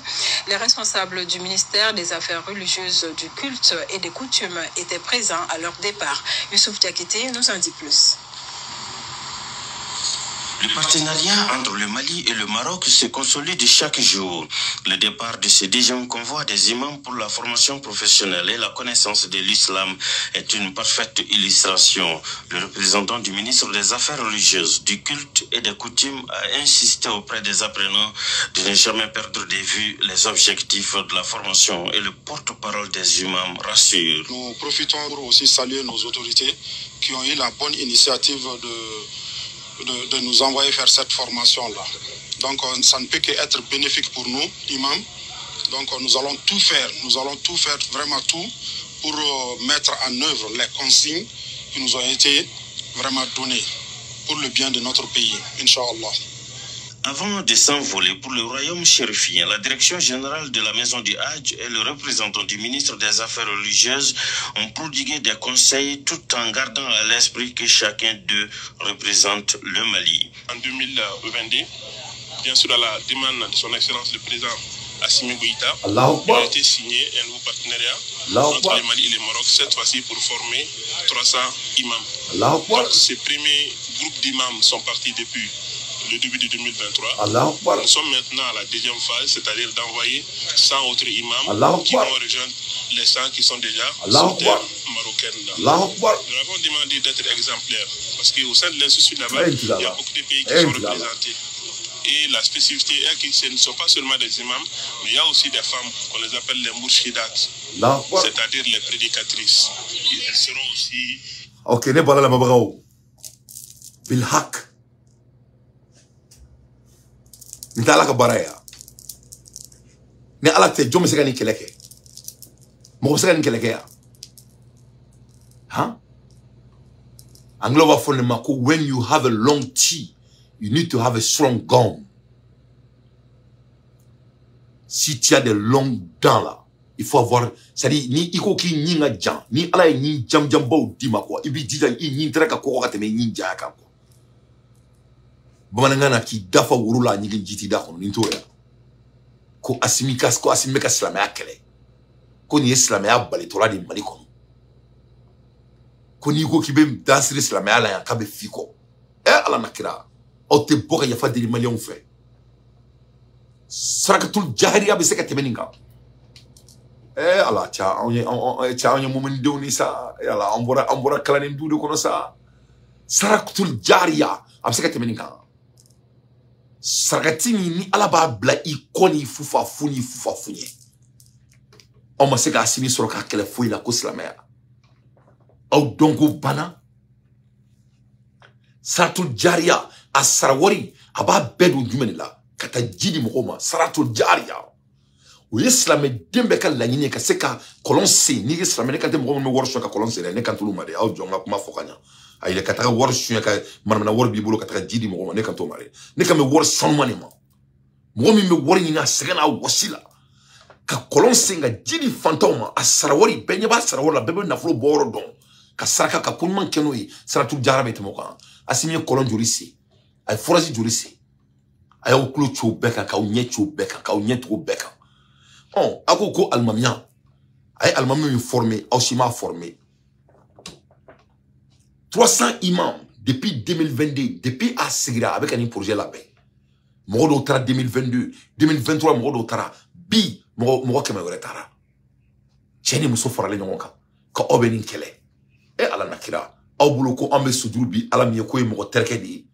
Speaker 2: Les responsables du ministère des Affaires religieuses, du culte et des coutumes étaient présents à leur départ. Youssouf Diakité nous en dit plus.
Speaker 3: Le partenariat entre le Mali et le Maroc se consolide chaque jour. Le départ de ce deuxième convoi des imams pour la formation professionnelle et la connaissance de l'islam est une parfaite illustration. Le représentant du ministre des Affaires religieuses, du culte et des coutumes a insisté auprès des apprenants de ne jamais perdre de vue les objectifs de la formation et le porte-parole des imams rassure.
Speaker 4: Nous profitons pour aussi saluer nos autorités qui ont eu la bonne initiative de nous envoyer faire cette formation-là. Donc ça ne peut qu'être bénéfique pour nous, imams. Donc nous allons tout faire, vraiment tout, pour mettre en œuvre les consignes qui nous ont été vraiment données pour le bien de notre pays, Inch'Allah.
Speaker 3: Avant de s'envoler pour le royaume chérifien, la direction générale de la maison du Hadj et le représentant du ministre des Affaires religieuses ont prodigué des conseils tout en gardant à l'esprit que chacun d'eux représente le Mali.
Speaker 5: En 2022, bien sûr à la demande de son Excellence le président Assimi Goïta, il a été signé un nouveau partenariat entre le Mali et le Maroc, cette fois-ci pour former 300 imams. Donc, ces premiers groupes d'imams sont partis depuis le début de 2023. Nous sommes maintenant à la deuxième phase, c'est-à-dire d'envoyer 100 autres imams qui vont rejoindre les 100 qui sont déjà sur terre marocaine.
Speaker 1: Nous avons
Speaker 5: demandé d'être exemplaires parce qu'au sein de l'Institut là-bas, il y a beaucoup de pays qui sont représentés. Et la spécificité est que ce ne sont pas seulement des imams, mais il y a aussi des femmes qu'on les appelle les mourchidat, c'est-à-dire les prédicatrices. Elles seront aussi...
Speaker 1: Ok, ne parle la mabrao. Bilhak. Nitala ka baraya. Ne ala te jom sega ni keleke. Mo sega ni keleke ya. Huh? Anglo va fone mako, when you have a long T, you need to have a strong gum. Si tu as des longues dents là, il faut avoir, c'est-à-dire, ni iko ki nyinga jam, ni ala ni jam bo di ma quoi, ibi di ni traka ko ka teme ni jaka quoi. Bamananga ki dafa wurula ni jiti da kono ninto ya. Ko asimika islamia kele. Ko ni islamia bali tola di mali kono. Ko ni ko ki be dansir islamia la ya kabe fiko. Ala nakira. O te boka ya fa di mali on fait. Sarakatul jahriya be seka temeninga. Ala cha onye mumin doni sa ala ambora kala ni ndudo kono sa. Sarakatul jahriya am seka temeninga. Sarakatini ni ala ba bla ikoni fufa funi. O ma seka asimi soroka kele foi la ko islamia. Au dongo bana. Sarakatul jahriya asarawari aba bedu jumenila. Kata jidi mokoma saratul jariya o islamé dembe ka lañine ka seka kolonse ni islamé ka dem mo worso ka kolonse ne kan tulu mari aw jonga kuma fokanya ay le kata worso ka manana wor bi bulu kata jidi mokoma ne kan to mari ne ka me wor sonmane mo mi me wor ni na sega na wasila ka kolonse nga jidi fantoma asarawari benye ba sarawala bebe na flo boro don ka saraka ka kunman kenoyi saratul jarabe temoka asimi kolon jurisi ay forasi jurisi ayo klo cho beka ka unye cho beka ka unye to beka on akoko almamia ay almamia formé aussi formé 300 imams depuis 2022 depuis à Sigira avec un projet là-bas modo tra 2022 2023 modo tra bi mo kema tara cheni muso forale nyonka ka obenin kele ala nakira aw buluko ambe sujurbi ala mi ko mo terke di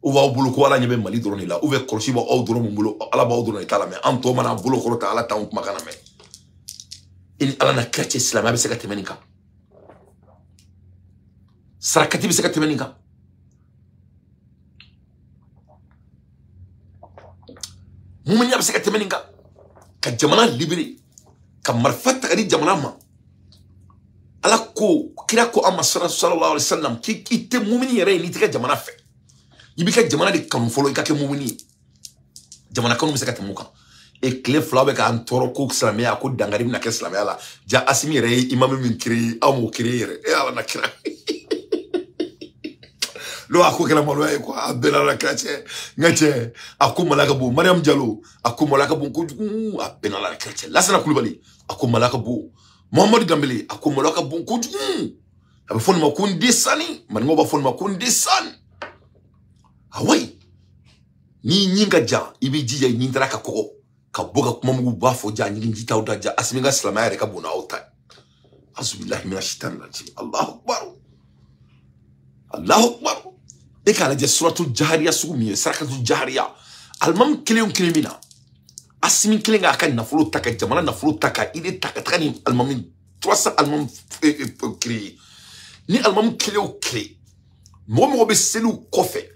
Speaker 1: ou va au boulot ko ala nyebe mali drone la ou ve kroshi ba au drone mulo ala ba au drone tala me am to mana boulot ko ta ala ta on makana me in ala na chrétien islam abi se ka temeninka sarakati bi se ka temeninka mumenya bi se ka temeninka ka jamana libéré ka marfata ri jamana ma ala ko kira ko amma sallallahu alaihi wasallam ki ite mumini yere ni tika jamana fe ibika jamana de kanu folo ikake mumuni jamana kanu misaka temuka e clé flawe ka antoro ko islamia ko dangari na ke islamia la ja asimi re imam min kiri amu kiri re ala nakira lo akokela malo ay ko abela la kache ngache akumalaka bu Mariam Diallo akumalaka bu ko abena la kache Lassana Coulibaly akumalaka bu Mohamed Dambélé akumalaka bu ko abe fon ma kun desani man ngoba fon ma kun desani awai ni nyinga ja ibi jija ni ndaraka koko ka boga kuma mugu bafo ja ni njita udaja asiminga islamaya reka bona auta azubillahi minash shaitanir rajim Allahu akbar e kala je suratul jahriya sugumi sarakatul jahriya almam kiliyum kilimina asimin kilinga kan nafulu taka jamana nafulu taka ide taka takani almam 300 almam kili ni almam kiliyo kili mo be selu kofe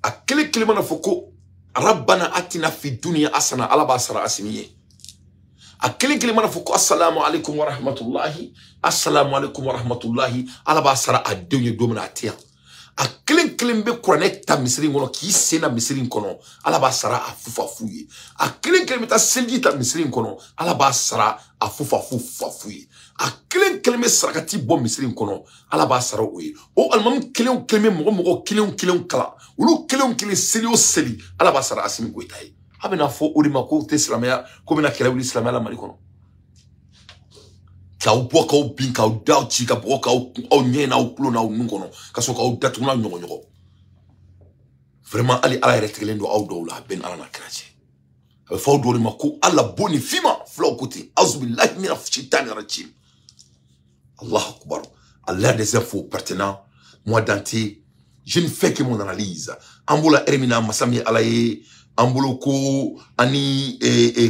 Speaker 1: akele kelimana foko rabbana atina fi dunya asana ala basara asimiye akele kelimana foko assalamu alaikum wa rahmatullahi ala basara adunya domina atia akele kelimbe kurane ta misiri ngono ki sena misiri kono ala basara afufa fuye akele kelimbe ta selji ta misiri kono ala basara afufa fuye akele kelimbe sarakati bo misiri kono ala basara oye o almam kelimbe mogo kelimbe kala ulu kelimbe seli ala basara asimi goitay abena fo urima ko te islamia ko bena kela islamia la mali kono ka upo ka ubin ka udao chika bo ka o nyena o kulo na nungono ka so ka udatu na nyongo vraiment ali ala retelendo au dola ben ala na krache fa do urima ko ala boni fima flo côté azubillahi minash shaitani rajim Allah Akbar. Allah des infos pertinents. Moi, Dante, je ne fais que mon analyse. Ambola Ermina Masami Alaye, Amboloko, Ani,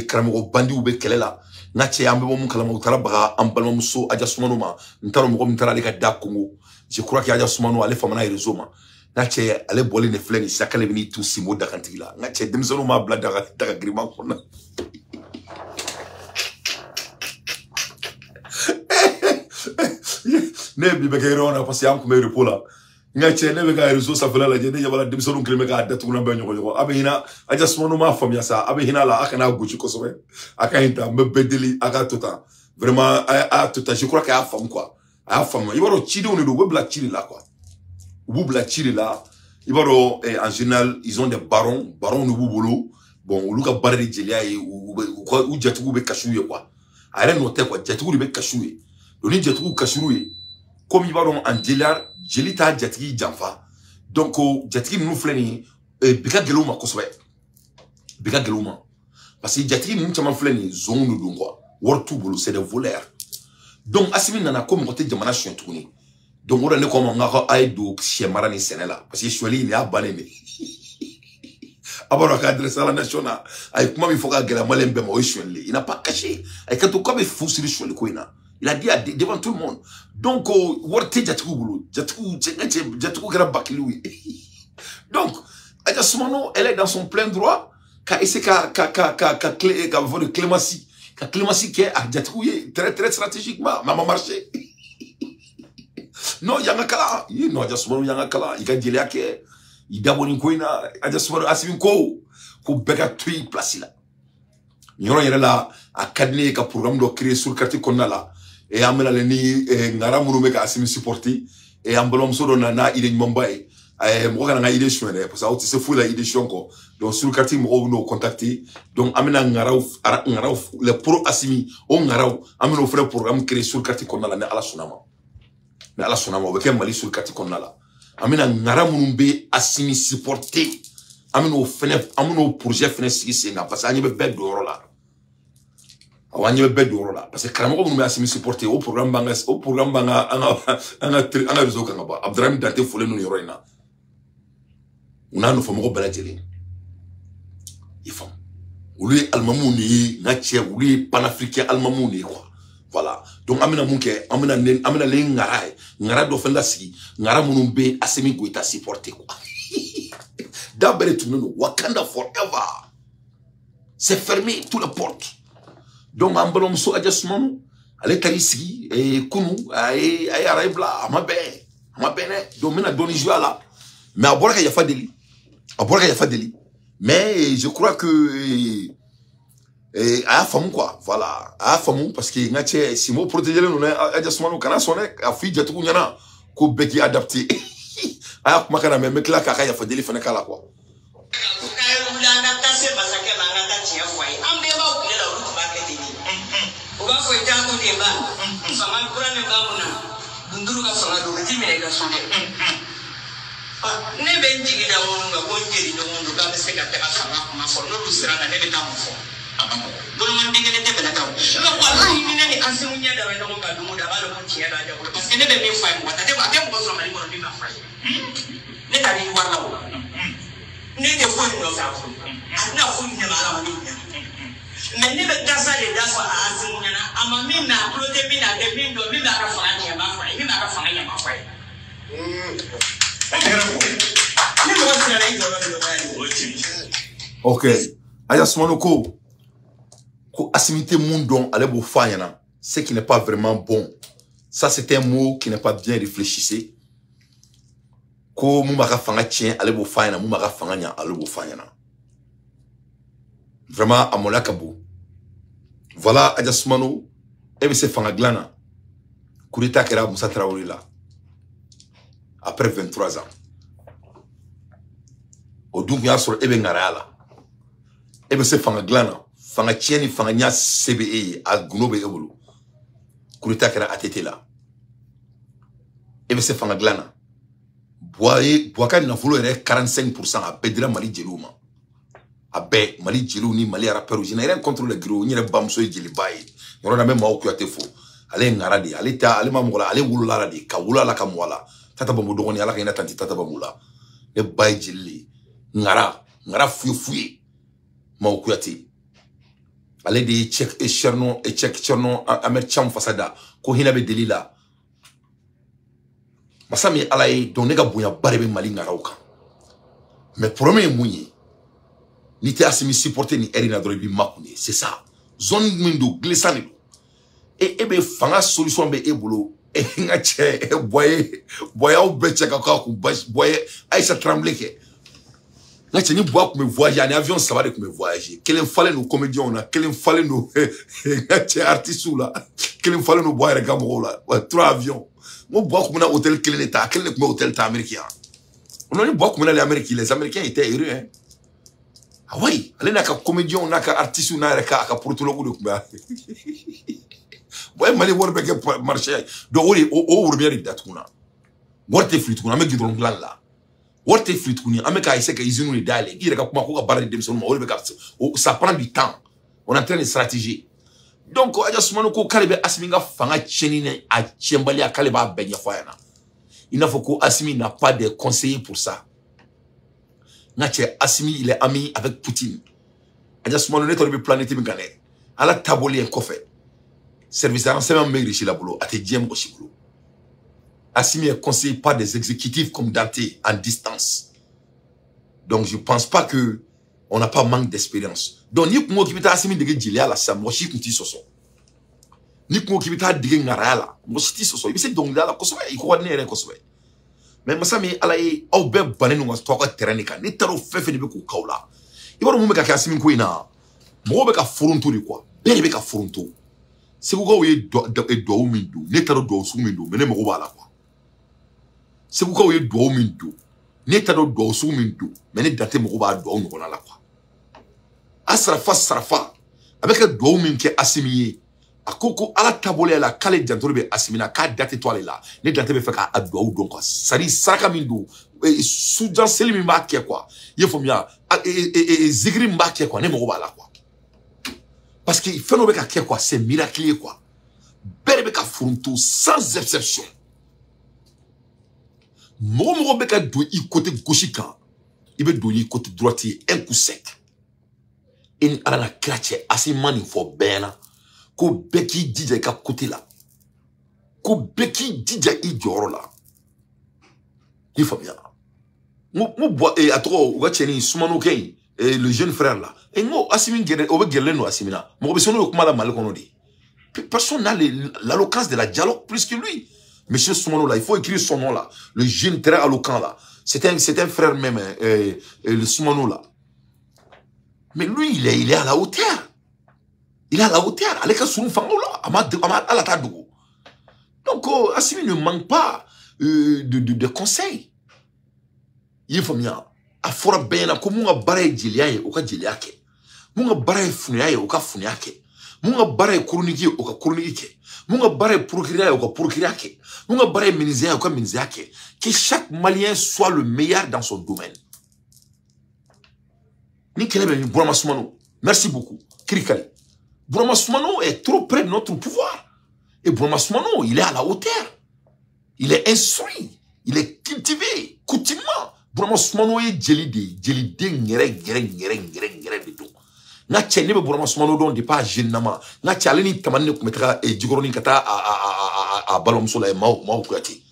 Speaker 1: Kramoro Bandi ou Bekelela. Nache Ambemo Kalamo Tarabra, Ambalamuso, Adjasumanoma, Ntarom Taraleka da Congo. Je crois qu'il y a Adjasumano, Allez Famana et Rezoma. Nache, allez boler les flènes, Sakale Vini, tous Simo Dakantila. Nache, Demzonoma Bladara, Grima. Ne bi be kayro na parce am ko me repo la ngache ne be kay reso sa fela la je ne yabala dim sonu kleme ka datu na banyo ko abe hina aja smono ma famia sa abe hina la akana guchi ko sobe aka hinta me bedeli aka tota vraiment a tota je crois qu'à femme quoi a femme ibaro chidi on do webla chidi là quoi webla chidi là ibaro en général ils ont des barons no bubolo bon luka barri jelia ou jatu be kashuye quoi a rien noter quoi jatu be kashuye doni jatu kashuye comme il va donc en délire, jelita jatigi janfa. Donc, jatigi nous fleni, bika geluma kosobe. Bika geluma. Parce que jatigi nous chama fleni, zone nous quoi. Wortu bolo, c'est des voleurs. Donc, asimi nana comme côté jamana chien tourné. Donc, on a comme on a aïdo, chien marani sénéla. Parce que Chouali, il est à Balémé. Avant d'adresser à la nationale, avec moi, il faut que la malembe moi, il n'a pas caché. Avec quand on comme fou sur le Chouali, quoi, il a dit devant tout le monde. Donc, Worte Jatkou Boulou, Jatkou Grabakilui. Donc, Adjasumano, elle est dans son plein droit, car c'est de clémencie. Car clémencie qui est à Jatkou, très, très stratégiquement, maman marché. Non, Yangakala, non, Adjasumano Yangakala, il a dit là que, il d'abord une coïna, Adjasumano Asiminko, pour Bega Tui place là. Il y a là, à Kadne, qu'un programme de créer sur le quartier qu'on a là. Et amena leni ngara munume ka asimi supporter et ambalom so dona na ide Mumbai mo kana nga ide chouene parce que c'est fou la ide chonko donc sur le quartier mo no contacter donc amena ngara le pro asimi o ngara amena frère programme créé sur le quartier qu'on a là na ala sunama o be mali sur le quartier qu'on a là amena ngara munumbe asimi supporter amena o fene amena projet fene sigi senga parce que anyebe bed do rola awanye be do rola parce que karamo ko me supporter au programme banga anga réseau kanga ba Abdrahim Dante fole no yoroina una no famo ko balateli ifam uli almamouni na che uli panafricain almamouni quoi voilà donc amina munke amina le ngara do fenda sigi ngara munumbe asemi goita supporter quoi d'abord tout no Wakanda forever c'est fermé toutes les portes. Donc, en so adjustment, allez tarissi, et kunu, et arrive là, à ma benne, donc, maintenant, donne joie là. Mais à boire qu'il y a pas de lit. Mais je crois que, à femme, quoi, voilà, à femme, parce que, si moi, protéger le nom, adjustment, au canard, sonne, à fille, j'ai tout, y'en a, qu'au béki adapté. Ah, ma canard, mais là, qu'il y a pas de lit, fait un quoi.
Speaker 6: Mais ne be gasa le daso a asimunyana ama mi na prote mi na de mi do mi ba ka fanga ya ma fa mi ba ka fanga ya ma fa
Speaker 1: OK Adjasumano ko assimilité mundon allez bo fanyana ce qui n'est pas vraiment bon. Ça c'est un mot qui n'est pas bien réfléchissé. Ko mu maka fanga tien allez bo fanyana mu maka fanga nya allez bo fanyana. Vraiment, à mon akabou. Voilà, Adjasumano, et c'est Fangaglana. Kourita Kera Moussa Traoré là. Après 23 ans. Au Doumbia sur Ebengara là. Et c'est Fangaglana. Fangatieni, Fangania CBE, à Gounobe Ebolo. Kourita Kera ATT là. Et c'est Fangaglana. Boaka n'a voulu 45% à Pedra Mali Djelouma. Abe Mali Djilou ni Mali rappeur je n'ai rien contre les gros ni les bamso et Djilibaï on a même au faux ale ngara di ale mamola ale wulula di ka wulala ka mwala tata bamu dogoni ala ka ina tanti tata bamu la ne bay jilli ngara fuyi ma okuyati ale di check cherno amer cham fasada ko hina be delila masami ala yi don ne ga bunya bare be mali ngara uka mais premier munyi ni te asimi supporter ni erina do bi makuni c'est ça zone mindo glissani et be fanga solution be ebolo e nga che e boy au beche ka ku boy Aïcha tremble ke nga che ni boy ku me voyager en avion ça va de ku me voyager quel fallait nos comédiens on a quel fallait nos nga che artiste là quel fallait nos boy regamo là trois avions mo boy ku na hôtel quel état quel ku hôtel ta américain on a ni boy ku na les américains étaient heureux hein ah oui allez na ka comédien on a ka artiste na ka protologue de ku boy mali worbe ke marché do o urbiari datuna worte flitukuna me gidron plan la worte flitukuni ame ka ise ka izinu ni dale ire ka kuma ko ka barade dem sonu worbe ka ça prend du temps on est en train de stratégie donc aja sumano ko kalebe asminga fanga chenine a chembali a kaleba benya fayana il faut que Assimi n'a pas de conseiller pour ça nache Assimi il est ami avec Poutine aja sumano ne torbe planète mi gane ala taboli en kofé service de renseignement maigre chez la boulot, à te dire mon boulot. Assimi est conseillé par des exécutifs comme Dante en distance. Donc je pense pas que on n'a pas manque d'expérience. Donc ni ko kibita Assimi de gile ala sa mo shi kunti soso. Ni ko kibita de ngara mo shi soso. Ibi se donc la ko so e ko wadne re ko so. Mais masami ala e au be banenu was to ka terrain ka ni taro fefe de be ko kaula. Ibaro mo me ka Assimi ko ina. Mo be ka furuntu ni quoi. Be ka furuntu. C'est pourquoi il doit mindu n'état de doit sous mindu mais ne me voilà quoi c'est pourquoi il doit mindu n'état de doit sous mindu mais ne date me roba doit on la quoi asrafa avec le doit min qui assimilé à coco à la tabole la calé d'entre assimina ka date toile là ne date me fait ka doit donc quoi sari saraka mindu soudan selimi ma qui quoi il faut bien et zigri ma qui quoi ne me roba là quoi. Parce que phénomène qui quoi, c'est miraculeux quoi. Berebeka fronto sans exception. Momo beka do i côté gauche quand, il be do i côté droite un coup sec. Et ala na krache asimani for bena. Ko beki dija ka côté là. Ko beki dija i joro là. Il faut bien. Mo bois et à trop ou cheni sumano kay. Et le jeune frère là, et moi, Assimi Guerre, on veut guerre nous Assimina. Moi, je suis mal qu'on dit. Personne n'a l'alloquence de la dialogue plus que lui. Monsieur son nom là, il faut écrire son nom là. Le jeune très alloquent là. C'est un frère même, le Soumano là. Mais lui, il est à la hauteur. Il est à la hauteur. Allez, que son fango là, à la tadou. Donc, Assimi ne manque pas de conseils. Il faut bien. A fora bena ko munga bare jiliaye o ka jiliake munga bare funiaye o ka funiake munga bare kuruniki o ka kuruniki munga bare procurateur o ka procurateur munga bare ministère o ka ministère que chaque malien soit le meilleur dans son domaine ni kelebe ni Bourama Soumano merci beaucoup Krikali Bourama Soumano est trop près de notre pouvoir et Bourama Soumano il est à la hauteur il est instruit il est cultivé coutumant Bourama Soumano est jelide ngere de tout. Na tchene be Bourama Soumano don de pas jenama. Na tchale ni tamane ko metaka e jigoroni kata a balom sola e mau kuyati.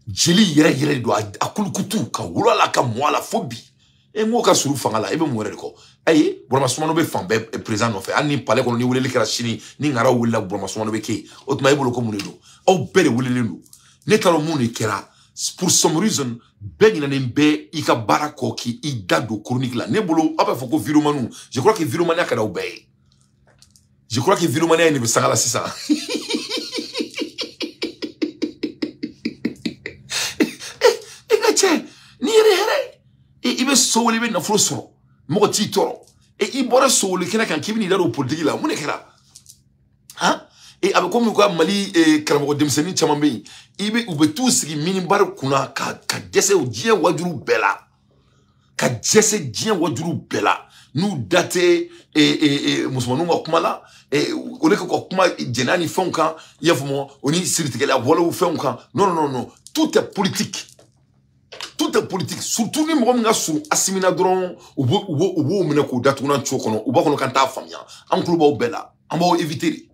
Speaker 1: Jeli yere do a kulukutu ka wulala ka mwala fobi. E mo ka suru fangala e be mo were ko. Ayi Bourama Soumano be fan be président no fe. Ani pale ko ni wulele kera chini ni ngara wulala Bourama Soumano be ke. Otuma e bolo ko munedo. O bere wulele no. Ne talo mune kera. Pour some reason, ben il n'aime ika barako qui i dado chronique là. Nebolo, après faut que viromanu. Je crois que viromania kada obey. Je crois que viromania ne veut ça là c'est ça. Et gache, ni here. Et il veut sauver ben na floso. Mo ti toro. Et il bora sauver kena kan kibini dado politique là. Mon ekera. Hein? Et avec comme quoi Mali et Karamo Demseni Chamambe, ibe ube tous qui minimbar kuna ka dese o dien waduru bela. Ka dese dien waduru bela. nous dater et musulmanu wa kuma la et on est ko kuma jenani fonka yefmo oni siritikele wala ou fonka non tout est politique. Tout est politique. Surtout ni mom nga sou asimina dron ou mena ko datu na chokono ou ba kono kanta famia am kluba o bela am ba éviter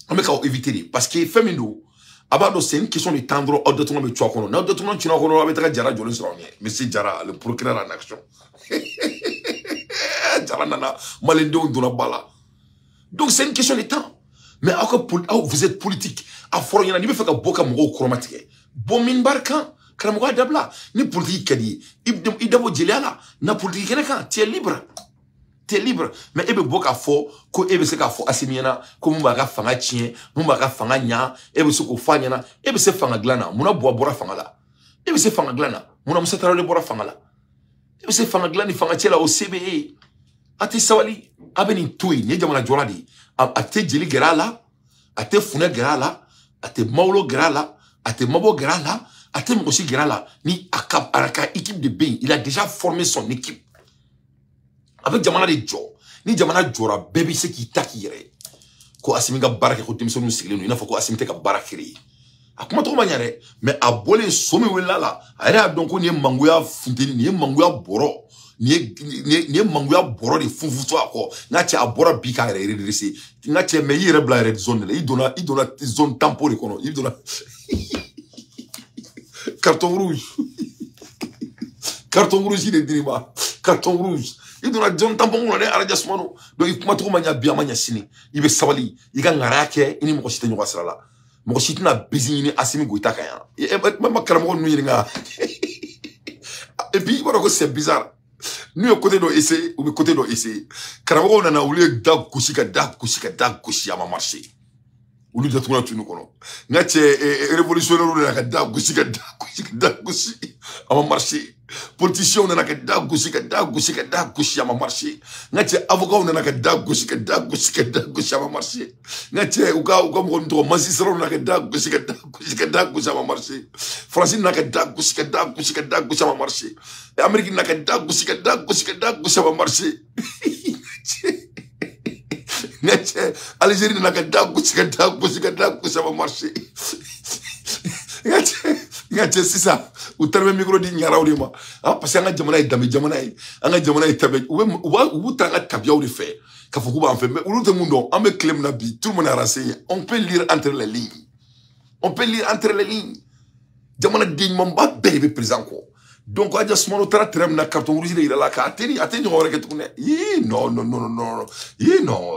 Speaker 1: am ka éviter parce que femino abado c'est une question de tendre au de tourner chokono na de tourner chino kono avec ta jara jolin so mais c'est jara le procureur en action jara nana malendo dona bala donc c'est une question de temps mais vous êtes politique a foro yana ni be feka boka mo chromatique bon min barkan Karamogo dabla ni politique kadi idabo jeliala na politique kene kan tu es libre mais ebe boka fo ko ebe se ka fo asimiana ko mumba ka fanga chien mumba ka fanga nya ebe se ko fanya na ebe se fanga glana muna bora fanga la ebe se fanga glana muna musatara le bora fanga la ebe se fanga glani fanga chela o CBE ati sawali abeni toy ni jamana joradi ate jeli gerala ate funa gerala ate maulo gerala ate mabo gerala Atem aussi Gerala, ni Araka équipe de Bain, il a déjà formé son équipe. Avec Jamana de Joe, ni Jamana Jora, bébé c'est qui takire. Ko Asimiga Baraka, ko Timson Siglen, il faut ko Asimteka Barakiri. A comment trop manière, mais à bolé somme là, a donc on y manguya funtini, ni manguya boro, ni manguya boro de fufuto ako, natia a bora bika redressé, natia meilleur blaire zone, il donna zone tempo de kono, il donna. Carton rouge. Carton rouge, il est dirima. Carton rouge. Il doit John Tampon, on est à la diasmano. Donc, il m'a trouvé bien mania sini. Il veut savali. Il gagne un raquet, il m'a chité nous sera là. Mon chité n'a bésigné Assimi Goïta Kaya. Et même ma caramon nous ira. Et puis, voilà que c'est bizarre. Nous, au côté de l'essai, ou au côté de l'essai, caramon, on a oublié dag kushika à ma marché. Ou lui de tout là tu nous connais. N'as-tu révolutionnaire on a qu'à gousi à mon marché. Politicien on a qu'à gousi à mon marché. N'as-tu avocat on a qu'à gousi à mon marché. N'as-tu ou comme on doit magistrat on a qu'à gousi à mon marché. Français n'a qu'à gousi à mon marché. Américain n'a qu'à gousi à mon marché. Algérie n'a qu'à ça va marcher. C'est ça. Ou terme micro di nyara ou ma. Ah parce que anga jamana est tabe. Ou tanga tabia ou fait. Ka foku ba en fait. Mais ou tout le monde on me claim na bi. Tout le monde a renseigné. On peut lire entre les lignes. Jamana digne mon ba bébé présent quoi. Donc, à ce moment là na carton rouge, il a la carte, il a tenu au non,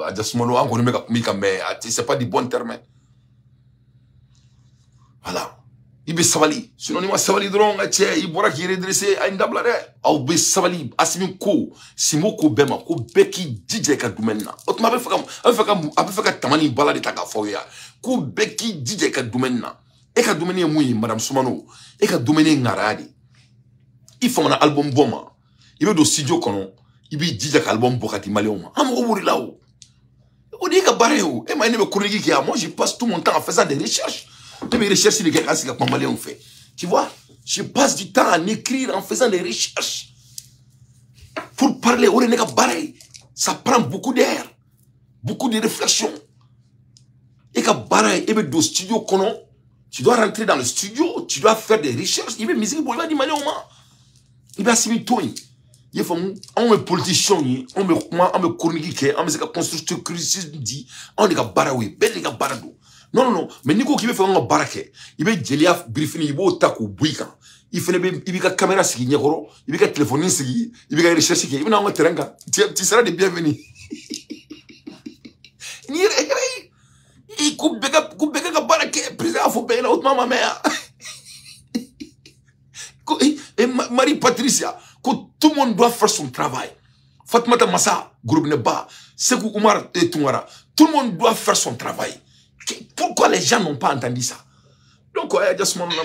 Speaker 1: à ce moment là on connaît mais c'est pas du bon terme. Voilà. Il veut savali. Sinon, il va savali drôle, il pourra qui redresser à une double arrêt. Au veut savali, asimi ko, simoko bema, ko beki DJ kadumena. Autrement, avec fait tamani balade taka foya. Ko beki DJ kadumena. Et kadumene mouy, Madame Soumano. Et kadumene ngaradi. Il faut un album bon. Il veut de studio kono. Il veut dire que l'album bokati maléon. Amour là-haut. On dit que barré-ou. Et moi, je passe tout mon temps en faisant des recherches. Mes recherches, les gars, c'est que maléon fait. Tu vois? Je passe du temps à écrire en faisant des recherches. Pour parler, on est barré. Ça prend beaucoup d'air. Beaucoup de réflexion. Et que barré, et veut de studio kono. Tu dois rentrer dans le studio. Tu dois faire des recherches. Il veut musique pour le maléon. Il va s'y mettre. Il faut on est politicien, on me chronique, on me constructeur dit, on est baraoui, bel les barado. Non, mais Nico qui veut faire un barake, il veut Jelia briefing, il veut taco bouika. Il fait il veut caméra sigi, il veut téléphoner sigi, il veut rechercher, il veut un terrain. Tu seras le bienvenu. Il coupe bega barake, président, faut payer l'autre ma mère. Et Marie-Patricia, que tout le monde doit faire son travail. Fatmata Massa, groupe Neba, Sekou Oumar et Toumara, tout le monde doit faire son travail. Pourquoi les gens n'ont pas entendu ça? Donc, il y a juste mon nom.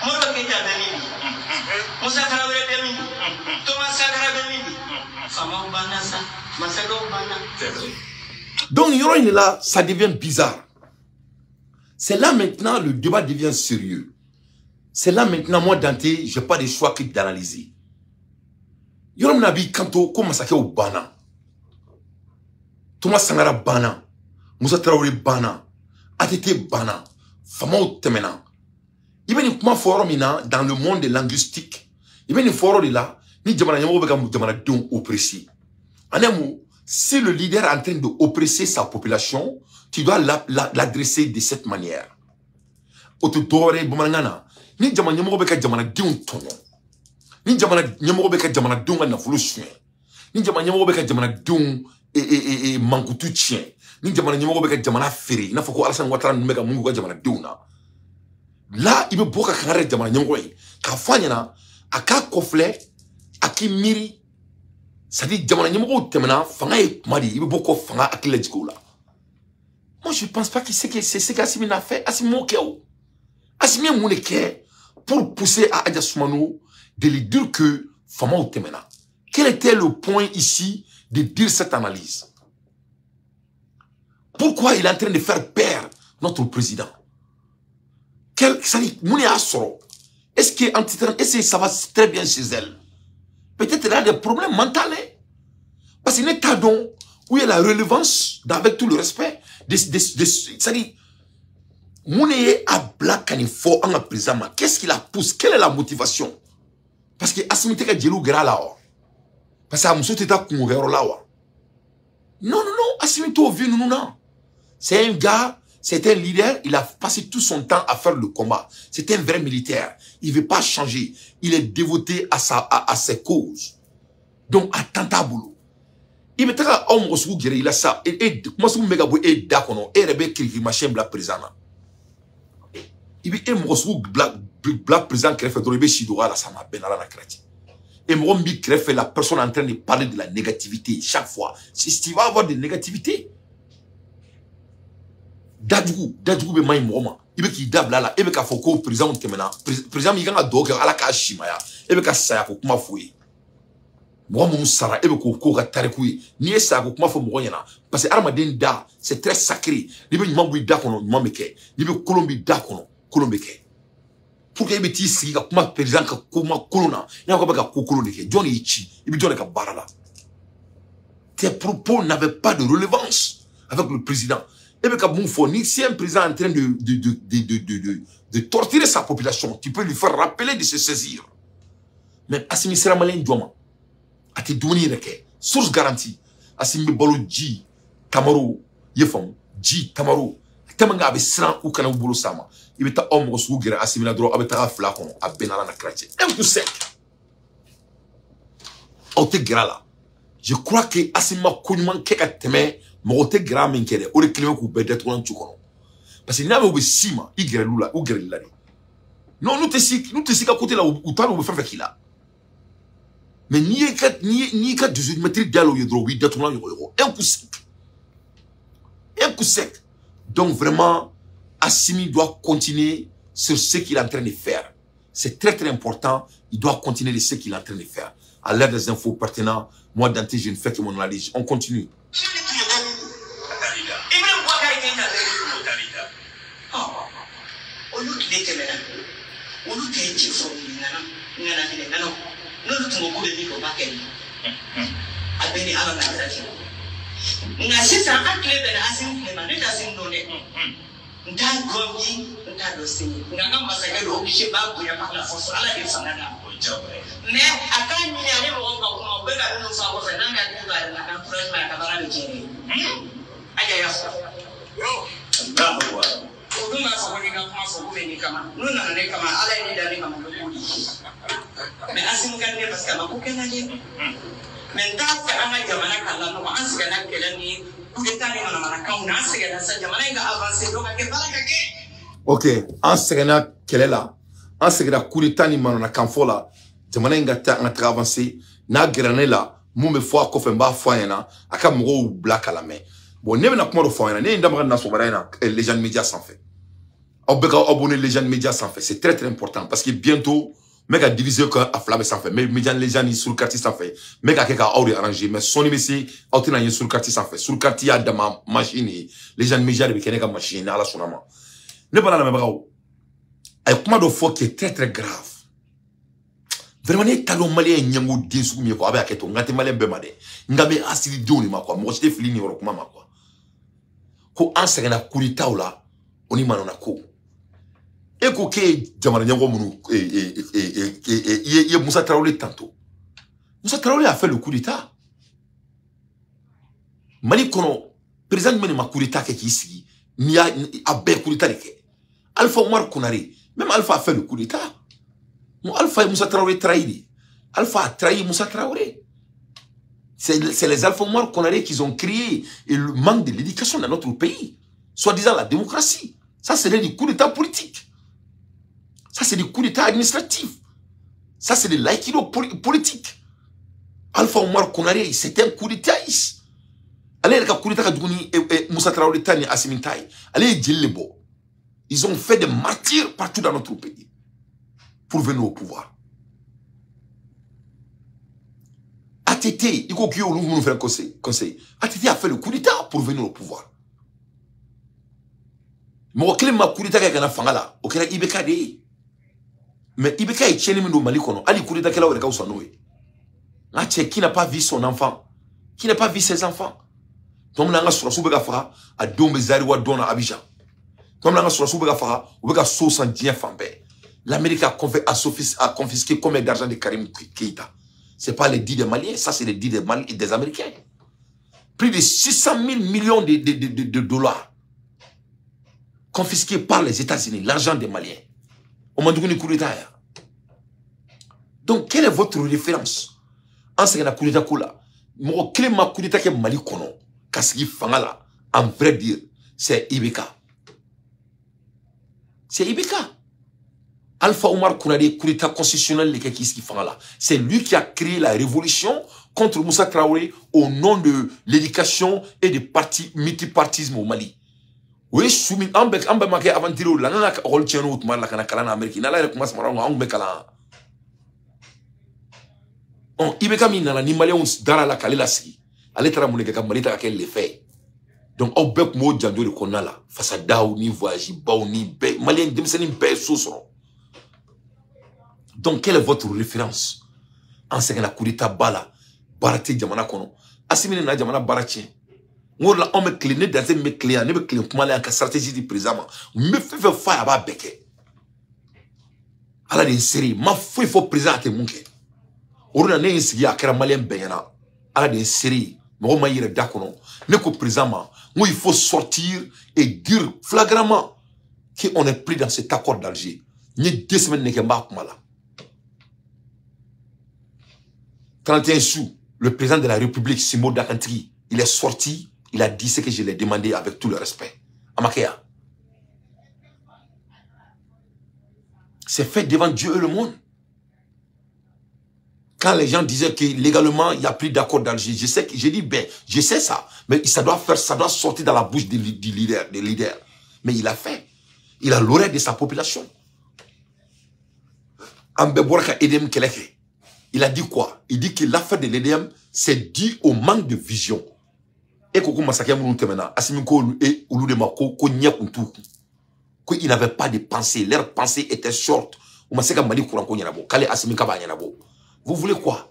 Speaker 6: Moro Keita Bemini, Musa Traoré Bemini, Thomas Sankara Bemini, Fama Ubana, Masako Ubana.
Speaker 1: Donc, il est là, ça devient bizarre. C'est là maintenant, le débat devient sérieux. C'est là maintenant, moi, Dante, je n'ai pas de choix que d'analyser. Yoram Nabi, Kanto, comment ça fait au Bana? Thomas Sangara Bana. Moussa Traoré Bana. ATT Bana. Fama ou Temena. Il y a une forum dans le monde linguistique. Il y a une forum là. Ni Djamana Nyamo Beka Djamana Dong oppressé. En un mot, si le leader est en train d'oppresser sa population, tu dois l'adresser de cette manière. Ototore Boumangana. Ni Djamana Nyamo Beka Djamana Dong tono. Ni Djamana Nyamo Beka Djamana Dong na fuluchien. Ni Djamana Nyamo Beka Djamana Dong et mankutu chien. Ni Djamana Nyamo Beka Djamana Ferry. Na foko Alassane Ouattara Numeka Mungu Djamana Dong na. Là, il veut beaucoup de Djamana Nyamo. Quand Fanyana, à ka kofle, à qui miri, ça dit Djamana Nyamo Temena, Fanga et Madi, il veut beaucoup de Fanga à qui l'a dit là. Moi, je ne pense pas que c'est ce qu'Assimi a fait. Assimi Mokeo. Assimi Mouneke, pour pousser à Adja Soumano de lui dire que Fama ou Temena. Quel était le point ici de dire cette analyse? Pourquoi il est en train de faire perdre notre président? Est-ce que ça va très bien chez elle? Peut-être qu'elle a des problèmes mentaux. Parce qu'il n'est pas donc où il y a la relevance, avec tout le respect. C'est-à-dire, Mouneye a black and fort en président. Qu'est-ce qui la pousse? Quelle est la motivation? Parce que Assimi Teka Djelou Gra là. Parce que Amousso Teta Koumouvéro là. Non, Assimi Teka vu nous non. C'est un gars. C'est un leader, il a passé tout son temps à faire le combat. C'est un vrai militaire. Il ne veut pas changer. Il est dévoté à ses causes. Donc, à Tantaboulou. Il me dit que il a ça. Et moi, je me dis que d'accord, et Rebbe qui machin black président. Il me dit que black président qui fait de Chidoura, ça m'a bien à la créative. Et moi, je me la personne en train de parler de la négativité chaque fois. Si tu vas avoir de négativité, Dadjou be may moma ibe ki dabla la ebe ka foko président temena président mi ganga doke ala ka shimaya ebe ka saya ko kuma fuyi mo mo sara ebe ko ka tarikuyi ni esa ko kuma fo mo yana parce que armaden da c'est très sacré libe nyuma bu da kono nyuma meke libe kolombi da kono kolombe ke pour que ebe ti sigi ka kuma président ka kuma kolona ya ko ba ka kolone ke Johnny Ichi ibe Johnny ka barala. Tes propos n'avaient pas de relevance avec le président. Si un président est en train de torturer sa population, tu peux lui faire rappeler de se saisir. Mais Assimi sera malin Douama. A te donner source garantie. Assimi Bolo Ji Tamaro Yefam Ji Tamaro. Temanga abe sran ou kana bolo sama. Il est homme au sougre Assimi la droit abe ta flacon a benala na kratie. Un coup sec. Ote grala. Je crois que Assimi Kounyman keka teme Mogote gra minkere, ou le climat qu'on peut être un tchoukono. Parce que n'y a pas de sima, il grêle là, ou grêle là. Non, nous te si à côté là, où t'as nous faire qu'il a. Mais ni qu'à 18 mètres d'allo yodro, oui, d'être un euro. Un coup sec. Un coup sec. Donc vraiment, Assimi doit continuer sur ce qu'il est en train de faire. C'est très très important. Il doit continuer de ce qu'il est en train de faire. À l'aide des infos pertinentes, moi, Dante, je ne fais que mon analyse. On continue. Ok, en segena kele la, en segena coup d'état ni manana kanfo la, jamana inga ta nga avancé, na grané la, mumbe fois kofemba fois yana, aka mgo black à la main. Bon, nebe na kuma do fois yana, ne ndamra na so barana, les gens médias s'en fait. Obeka abonner les gens médias s'en fait, c'est très très important parce que bientôt mais qu'à diviser que à flamme sans fait mais les gens sur le quartier sans fait mais qu'à quelque chose arrangé mais son ici autant sur le quartier sans fait sur le quartier à ma machine les gens médias de quelque machine à la sonama ne pas la même bravo et comment de fois qui est très grave vraiment les talons maliens nyango desu mi ko avec to ngate malien be made ngabe asili doni ma quoi moi j'étais fini ko ma quoi ko ansere na kulita ola oni manona ko e ko ke jamana nyango munu Moussa Traoré tantôt Moussa Traoré a fait le coup d'état Mali kono président meni ma coup d'état ke ki sigi ni a be coup d'état ke Alpha Omar Konaré même Alpha a fait le coup d'état Alpha et Moussa Traoré trahi. Alpha a trahi Moussa Traoré. C'est les Alpha Omar Konaré qui ont créé le manque de l'éducation dans notre pays. Soi-disant la démocratie. Ça, c'est des coups d'état politiques. Ça, c'est des coups d'état administratifs. Ça, c'est des l'aïkido politique. Alpha Omar Konaré, c'est un coup d'état. Allez, le coup d'état et Moussa Traoré Tani Asimintaï. Allez, Djellebo. Ils ont fait des martyrs partout dans notre pays pour venir au pouvoir. ATT, il faut qu'il y ait un conseil. ATT a fait le coup d'état pour venir au pouvoir. Mais au ma coup d'état qu'il y a fangala, au Kenya Ibeka de. Mais Ibeka est tenu au Mali kono. Ali coup d'état qu'il a au Sanoé. Là, qui n'a pas vu son enfant, qui n'a pas vu ses enfants. Donc, on a sur la soubega fara à Dombezari ou à Dona Abidjan. Donc, on a sur la soubega fara ou à Sosan Dien Fambe. L'Amérique a confisqué combien d'argent de Karim Keïta? Ce n'est pas les 10 des Maliens, ça c'est les 10 des Américains. Plus de 600 000 millions de dollars confisqués par les États-Unis, l'argent des Maliens. On m'a dit qu'on est coup d'État. Donc, quelle est votre référence? En ce qui est la coup d'État, quel est ma coup d'État qui est Mali kono? Kassi Fangala, en vrai dire, c'est Ibeka. C'est Ibeka. Alpha Omar Konaré, coup d'état constitutionnel, c'est lui qui a créé la révolution contre Moussa Traoré au nom de l'éducation et du multipartisme au Mali. Oui, soumi, ambek make aventure la nana rôle tient au la kana kala Amérique, nala re commence mara ngbe kala. On Ibeka mi nala ni Malien dara la kala si. Ale tara muneke ka Mali ta quel fait. Donc au bek mo jando de konala, face à daou ni voyage, baou ni be, Malien demseni be sosoro. Donc, quelle est votre référence? En ce que la coup d'état bala, barati jamana kono. Asimine na jamana barati. On me clé, dans me clé, ne me clé, pour aller en stratégie du président. Me fait faire à beke. À la série, ma foi, il faut présenter mon ké. On a né ici à Karamalien Benyana. À la série, mon maïre d'akono. Ne ko président, il faut sortir et dire flagramment qu'on est pris dans cet accord d'Alger. Ni 2 semaines n'est qu'un bas là. 31 sous, le président de la République, Simo Dakantri, il est sorti, il a dit ce que je l'ai demandé avec tout le respect. Amakeya. C'est fait devant Dieu et le monde. Quand les gens disaient que légalement, il n'y a plus d'accord d'Alger, je sais que j'ai dit, ben, je sais ça, mais ça doit sortir dans la bouche des leaders. Mais il a fait. Il a l'oreille de sa population. Ambeborka Edem Keleke. Il a dit quoi? Il dit que l'affaire de l'EDM, c'est dû au manque de vision. Et Koko Massaké Mouloutemena, Asimiko et Ouloudema, qu'il n'avait pas de pensée. Leur pensée était short. Vous voulez quoi?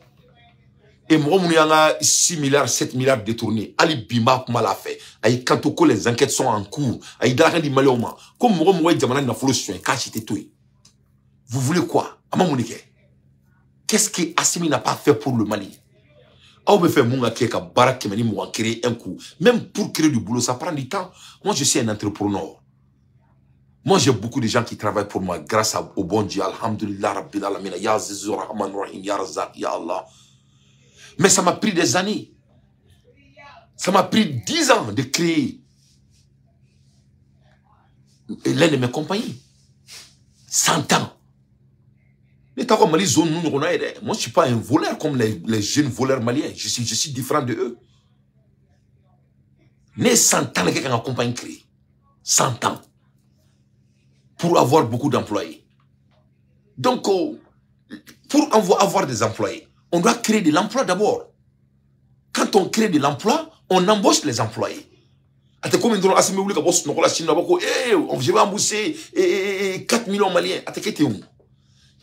Speaker 1: Et moi, il y a 6 milliards, 7 milliards détournés. Ali Bima, comment l'a fait? Aïe, quand les enquêtes sont en cours, aïe, d'argent di Maloma. Comme moi, Diamana n'a pas le caché tout. Vous voulez quoi? Amamounike. Qu'est-ce que Assimi n'a pas fait pour le Mali? On me fait mon akeka barak qui m'a créé un coup. Même pour créer du boulot, ça prend du temps. Moi, je suis un entrepreneur. Moi, j'ai beaucoup de gens qui travaillent pour moi grâce au bon Dieu. Alhamdulillah, Rabbil Alamina, Ya Zizur Rahman Rahim, Ya Razak, Ya Allah. Mais ça m'a pris des années. Ça m'a pris 10 ans de créer l'un de mes compagnies. 100 ans. Moi, je ne suis pas un voleur comme les jeunes voleurs maliens. Je suis différent de eux. Mais 100 ans, quelqu'un a compagnie créée. 100 ans. Pour avoir beaucoup d'employés. Donc, Pour avoir des employés, on doit créer de l'emploi d'abord. Quand on crée de l'emploi, on embauche les employés. Je vais embaucher 4 millions de Maliens.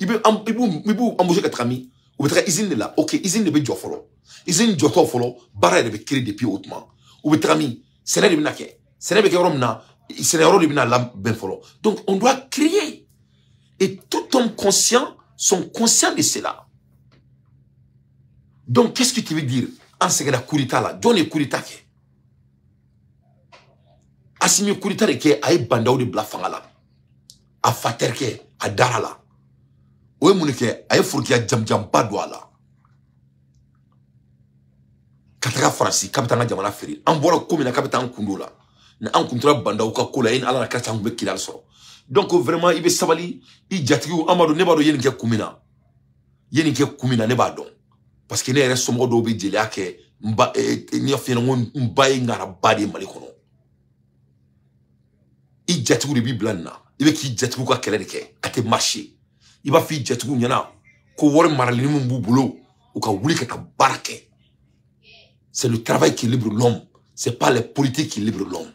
Speaker 1: Il veut embaucher 4 amis. Ou peut-être usine de là. Ok, usine de Bédio Folo. Usine de Joto Folo. Barra de créer depuis hautement. Ou peut-être ami. C'est là de Binake. C'est là de Romna. C'est là de Binala Ben Folo. Donc on doit créer. Et tout homme conscient sont conscients de cela. Donc qu'est-ce que tu veux dire? En ce que la Kurita là. Donne Kurita. Asimi Kurita de ke ay bandao de blafangala. A faterke. A darala. Oye mounike aye furki a jam badwa la. Kataka Fransi kapitanga jamana feri. Ambora komi na kapitanga kundo la. Na an kuntura banda uka kola yin ala na kata ngbe kidal soro. Donc vraiment ibe sabali I jatigu amado nebado yen ke kumina. Yen ke kumina nebado. Parce que ne yere somo do be jeli ake mba ni afena ngon mbaye ngara badi mali kono. I jatigu de bi blanna. Ibe ki jatigu ka kele de ke ate marché. Il va faire des trucs ko wor marali mu bulo ou ka wuli ka barake. C'est le travail qui libère l'homme, c'est pas les politiques qui libèrent l'homme.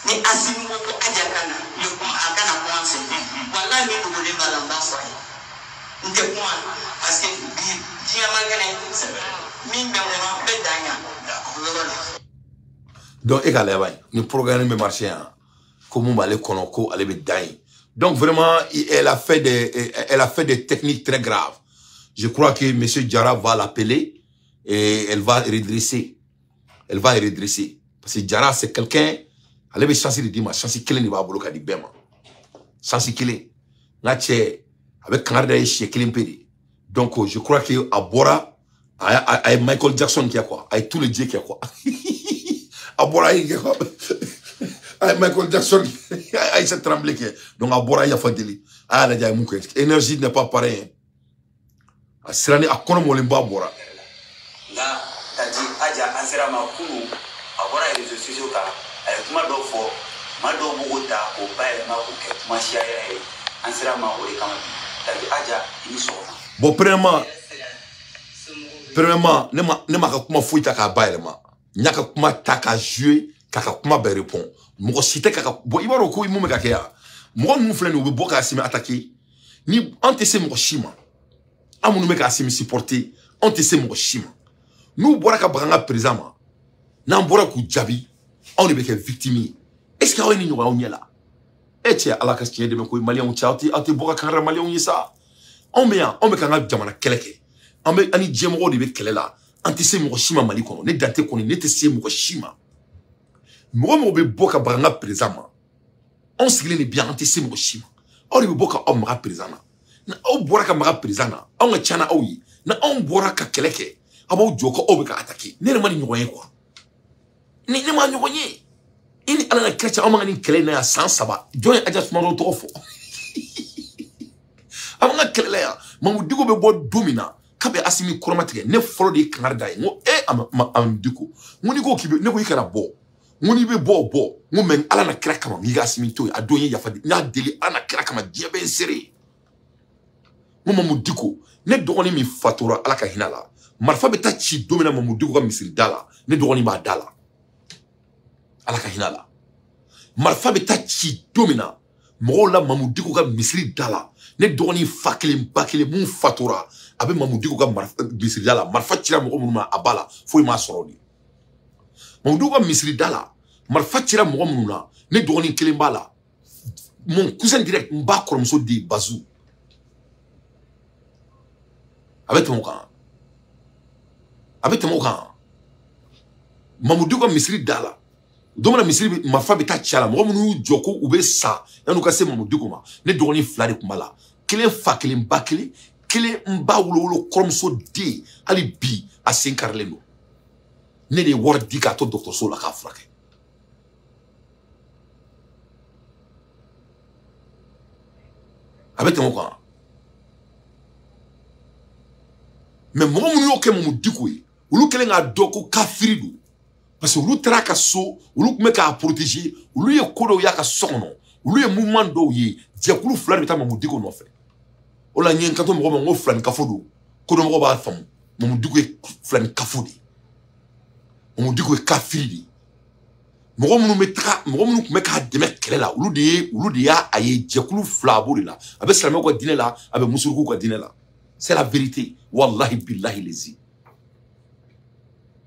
Speaker 6: Ni asimu ko ajakana yo ko akana ko anse wallahi me ko le balamba so parce que
Speaker 1: donc également le programme de marché comment on va aller connaître aller bedai. Donc vraiment elle a fait des techniques très graves. Je crois que monsieur Diarra va l'appeler et elle va redresser parce que Diarra c'est quelqu'un elle avait chance de dire ma chance qu'il ne va pas bloquer du bema chance qu'il est là avec Canada et chez Klimpedi. Donc, je crois que à Bora, à Michael Jackson qui a quoi, à tous les dieux qui a quoi. À Bora, il y a quoi. À Michael Jackson, il s'est tremblé. Donc, à Bora, il y a Fadeli. Ah, là, il y a Mouké. L'énergie n'est pas pareille. À Sirani, à Konomolimba, à Bora.
Speaker 7: Là, t'as dit, Adja, Ansera Makoulou, à Bora, il y a des sociaux, avec Madofo, Mado Bogota, au Baye, Makoulou, Machia, Ansera Makoulou, quand même.
Speaker 1: Bon, premièrement, ne m'a pas fouillé ta baille, n'y a pas ta jouer, kaka kuma be répond. Mo cité kaka bo ibaro ko imu meka ya. Mo nu fle no be boka asimi attaquer. Ni antese mo shima. Amunu meka asimi supporter, antese mo shima. Nous bora ka branga président. Na bora ku jabi, on est beke victime. Est-ce qu'il y a une nouvelle là? Et tiens, à la question de me malien ou tchati, a te boka kanra malien ou yesa. On me kanga jamana keleke. On me ani jemro de be kelela. Antese mo shima mali kono. Ne date kono, ne te se mo shima. Mo be boka branga président. On s'il est bien antese mo shima. On be boka o mara président. Na o bora ka mara président. On nga chana oyi. Na on bora ka keleke. Abo joko o be ka attaquer. Ne mani nyoye quoi. Ne ma nyoye. Ini ala na krecha amanga ni kele na sans saba joy adjust maro to ofo amanga kele ya mamu digo be bo domina kabe asimi chromatique ne folo de kanarda ngo am diko ngoni go kibe ne go yikara bo ngoni be bo ngo men ala na kraka ma miga asimi to adonye ya fadi na deli ana kraka ma diebe sere ngo mamu diko ne dogoni mi fatura ala ka hinala marfa be ta chi domina mamu diko ga misiri dala ne dogoni ma dala ala ka hinala marfa be ta ci domina mo la mamudiko ka misri dala ne doni fakele bakele mun fatura abe mamudiko ka misri dala marfa tira mo munuma abala foi ma sorodi mamudiko ka misri dala marfa tira mo mununa ne doni kelembala mon cousin direct mba koromso di bazou avec mon kan mamudiko ka misri dala domana misiri marfa beta chala mo munu joko ube sa yanu ka se mamu dikuma ne dogoni flare kumala kele fa kele mbakele kele mba wolo kromso de ali bi a senkarleno ne de wor dika to docteur so la ka frake avec mon quoi mais mɔgɔ minnu y'o kɛ Mamadou Dicko ye olu kɛlen k'a dɔn ko kafiri don parce que olu taara ka so olu tun bɛ k'a protéger olu ye ko dɔw y'a ka so kɔnɔ olu ye mouvement dɔw ye jɛkulu fila de bɛ taa Mamadou Dicko nɔfɛ o la n ye n kanto mɔgɔ ma n ko filani kafo don ko dɔ mɔgɔ b'a faamu Mamadou Dicko ye filani kafo de ye Mamadou Dicko ye kafiri de ye mɔgɔ minnu tun bɛ k'a dɛmɛ kɛlɛ la olu de y'a ye jɛkulu fila a b'o de la a bɛ silamɛw ka diinɛ la a bɛ musurukuw ka diinɛ la c'est la vérité wallahi billahi lezi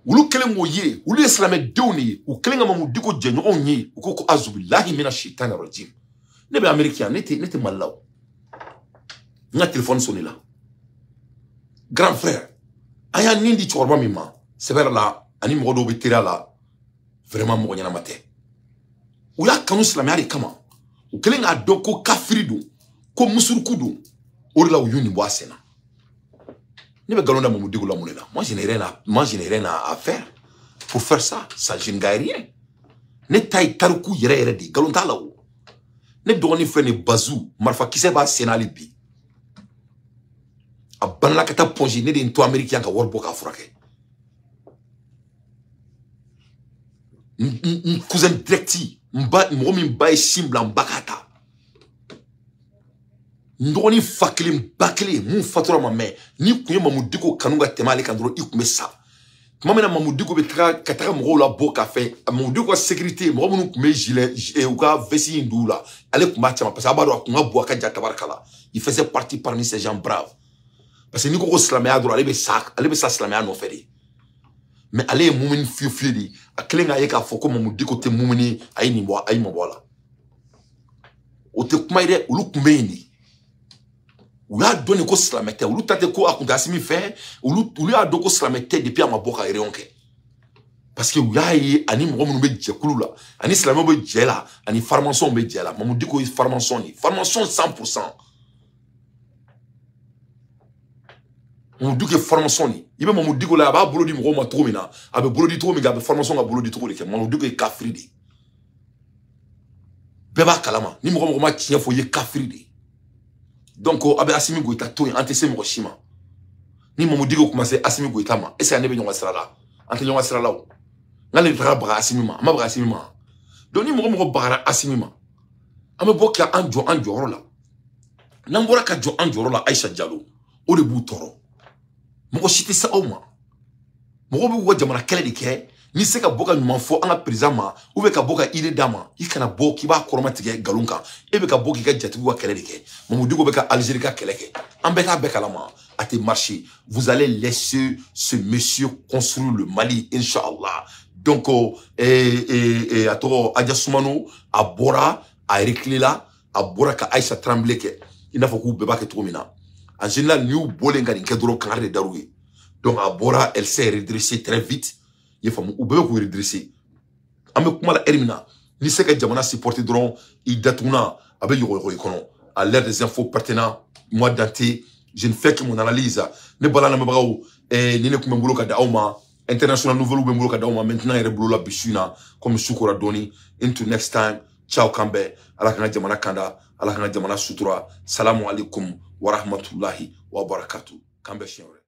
Speaker 1: olu kelen k'o ye olu ye silamɛdenw de ye u kelen ka Mamadou Dicko jɛɲɔgɔnw ye u ko azubillahi mina shaitani rajim ne bɛ Amérique yan ne tɛ Mali la o n ka téléphone sonné la grand frère an y'a nin di cɛkɔrɔba min ma sɛbɛrɛ la ani mɔgɔ dɔw bɛ teriya la vraiment mɔgɔ ɲɛnama tɛ u y'a kanu silamɛya de kama u kelen k'a dɔn ko kafiri don ko musuruku don o de la u y'u nin bɔ a sen na ne bɛ nkalon da Mamadou Dicko la mun de la moi je n'ai rien à faire pour faire ça je ne gagne rien ne ta ye tariku yɛrɛ yɛrɛ de nkalon t'a la o ne dɔgɔnin filɛ nin Bazou marifakisɛ b'a sen na hali bi a banala ka taa Ponzi ne de ye n to Amérique yan ka wari bɔ k'a furakɛ n cousin directi mɔgɔ min ba ye sin bila n ba k'a ta n dɔgɔnin fa kelen ba kelen mun fatura ma mɛn n'i kun ye Mamadou Dicko kanu ka tɛmɛ ale kan dɔrɔn i kun bɛ sa tuma min na Mamadou Dicko bɛ ka taga mɔgɔw la bɔ k'a fɛ Mamadou Dicko ka sécurité mɔgɔ minnu kun bɛ gilet u ka veste in don la ale kun b'a caman parce que a b'a dɔn a kun ka bon a ka jan tabarikala il faisait partie parmi ces gens braves parce que n'i ko silamɛya dɔrɔn ale bɛ sa silamɛya nɔfɛ de mais ale ye mumini fiye de a kelen k'a ye k'a fɔ ko Mamadou Dicko tɛ mumini a ye nin bɔ a ye mabɔ a la o tɛ kuma ye dɛ olu kun bɛ yen de u y'a dɔn ko silamɛ tɛ olu ta tɛ ko a kun tɛ Asimi fɛ olu y'a dɔn ko silamɛ tɛ depuis a ma bɔ ka réunion kɛ parce que u y'a ye ani mɔgɔ minnu bɛ jɛkulu la ani silamɛw bɛ jɛ la ani farmason bɛ jɛ la Mamadou Dicko ye farmason de farmason 100%. Mamadou Dicko ye farmason de i bɛ Mamadou Dicko la a b'a bolo di mɔgɔw ma cogo min na a bɛ bolo di cogo min a bɛ farmason ka bolo di cogo de kɛ Mamadou Dicko ye kafiri de bɛɛ b'a kalama ni mɔgɔ ma tiɲɛ fɔ i ye kafiri de donc a bɛ Asimi Goïta to yen an tɛ se mɔgɔ si ma ni Mamadou Dicko kuma se Asimi Goïta ma est-ce que ne bɛ ɲɔgɔn sira la an tɛ ɲɔgɔn sira la o n'ale bɛ taga baga Asimi ma an ma baga Asimi ma donc ni mɔgɔ bagara Asimi ma an bɛ bɔ k'an jɔ an jɔyɔrɔ la n'an bɔra ka jɔ an jɔyɔrɔ la Aïcha Diallo o de b'u tɔɔrɔ mɔgɔ si tɛ se aw ma mɔgɔ bɛ ka jamana kɛlɛ de kɛ n'i se ka bɔ ka ɲuman fɔ an ka président ma ou bien ka bɔ ka idée d'a ma i kana bɔ k'i b'a kɔrɔma tigɛ nkalon kan e bɛ ka bɔ k'i ka jatigiw ka kɛlɛ de kɛ Mamadou Dicko bɛ ka Algérie ka kɛlɛ kɛ an bɛɛ t'a bɛɛ kalama a tɛ marcher vous allez laisser ce monsieur construire le Mali inchallah donc a tɔgɔ Adja Soumano a bɔra a reculé la a bɔra ka Aïcha Tremblay kɛ i n'a fɔ k'u bɛɛ b'a kɛ cogo min na en général n'i y'u bɔlen ka nin kɛ dɔrɔn kangari de dar'u ye donc a bɔra elle s'est redressée très vite i faamu u bɛɛ bɛ k'u redresser an bɛ kuma la heure min na n'i se ka jamana supporter dɔrɔn i datuguna a bɛ yɔgɔyɔgɔ i kɔnɔ à l'heure des infos pertinents moi Dante je ne fais que mon analyse ne bala lamɛnbagaw ni ne tun bɛ n bolo ka di aw ma international nouvelle bɛ n bolo ka di aw ma maintenant yɛrɛ bolo la bi su in na comme su kora dɔɔni into next time ciao kan bɛɛ ala kan ka jamana kanda ala kan ka jamana sutura salamu alaikum wa rahmatulahi wa barakatu kan bɛɛ siɲɛ wɛrɛ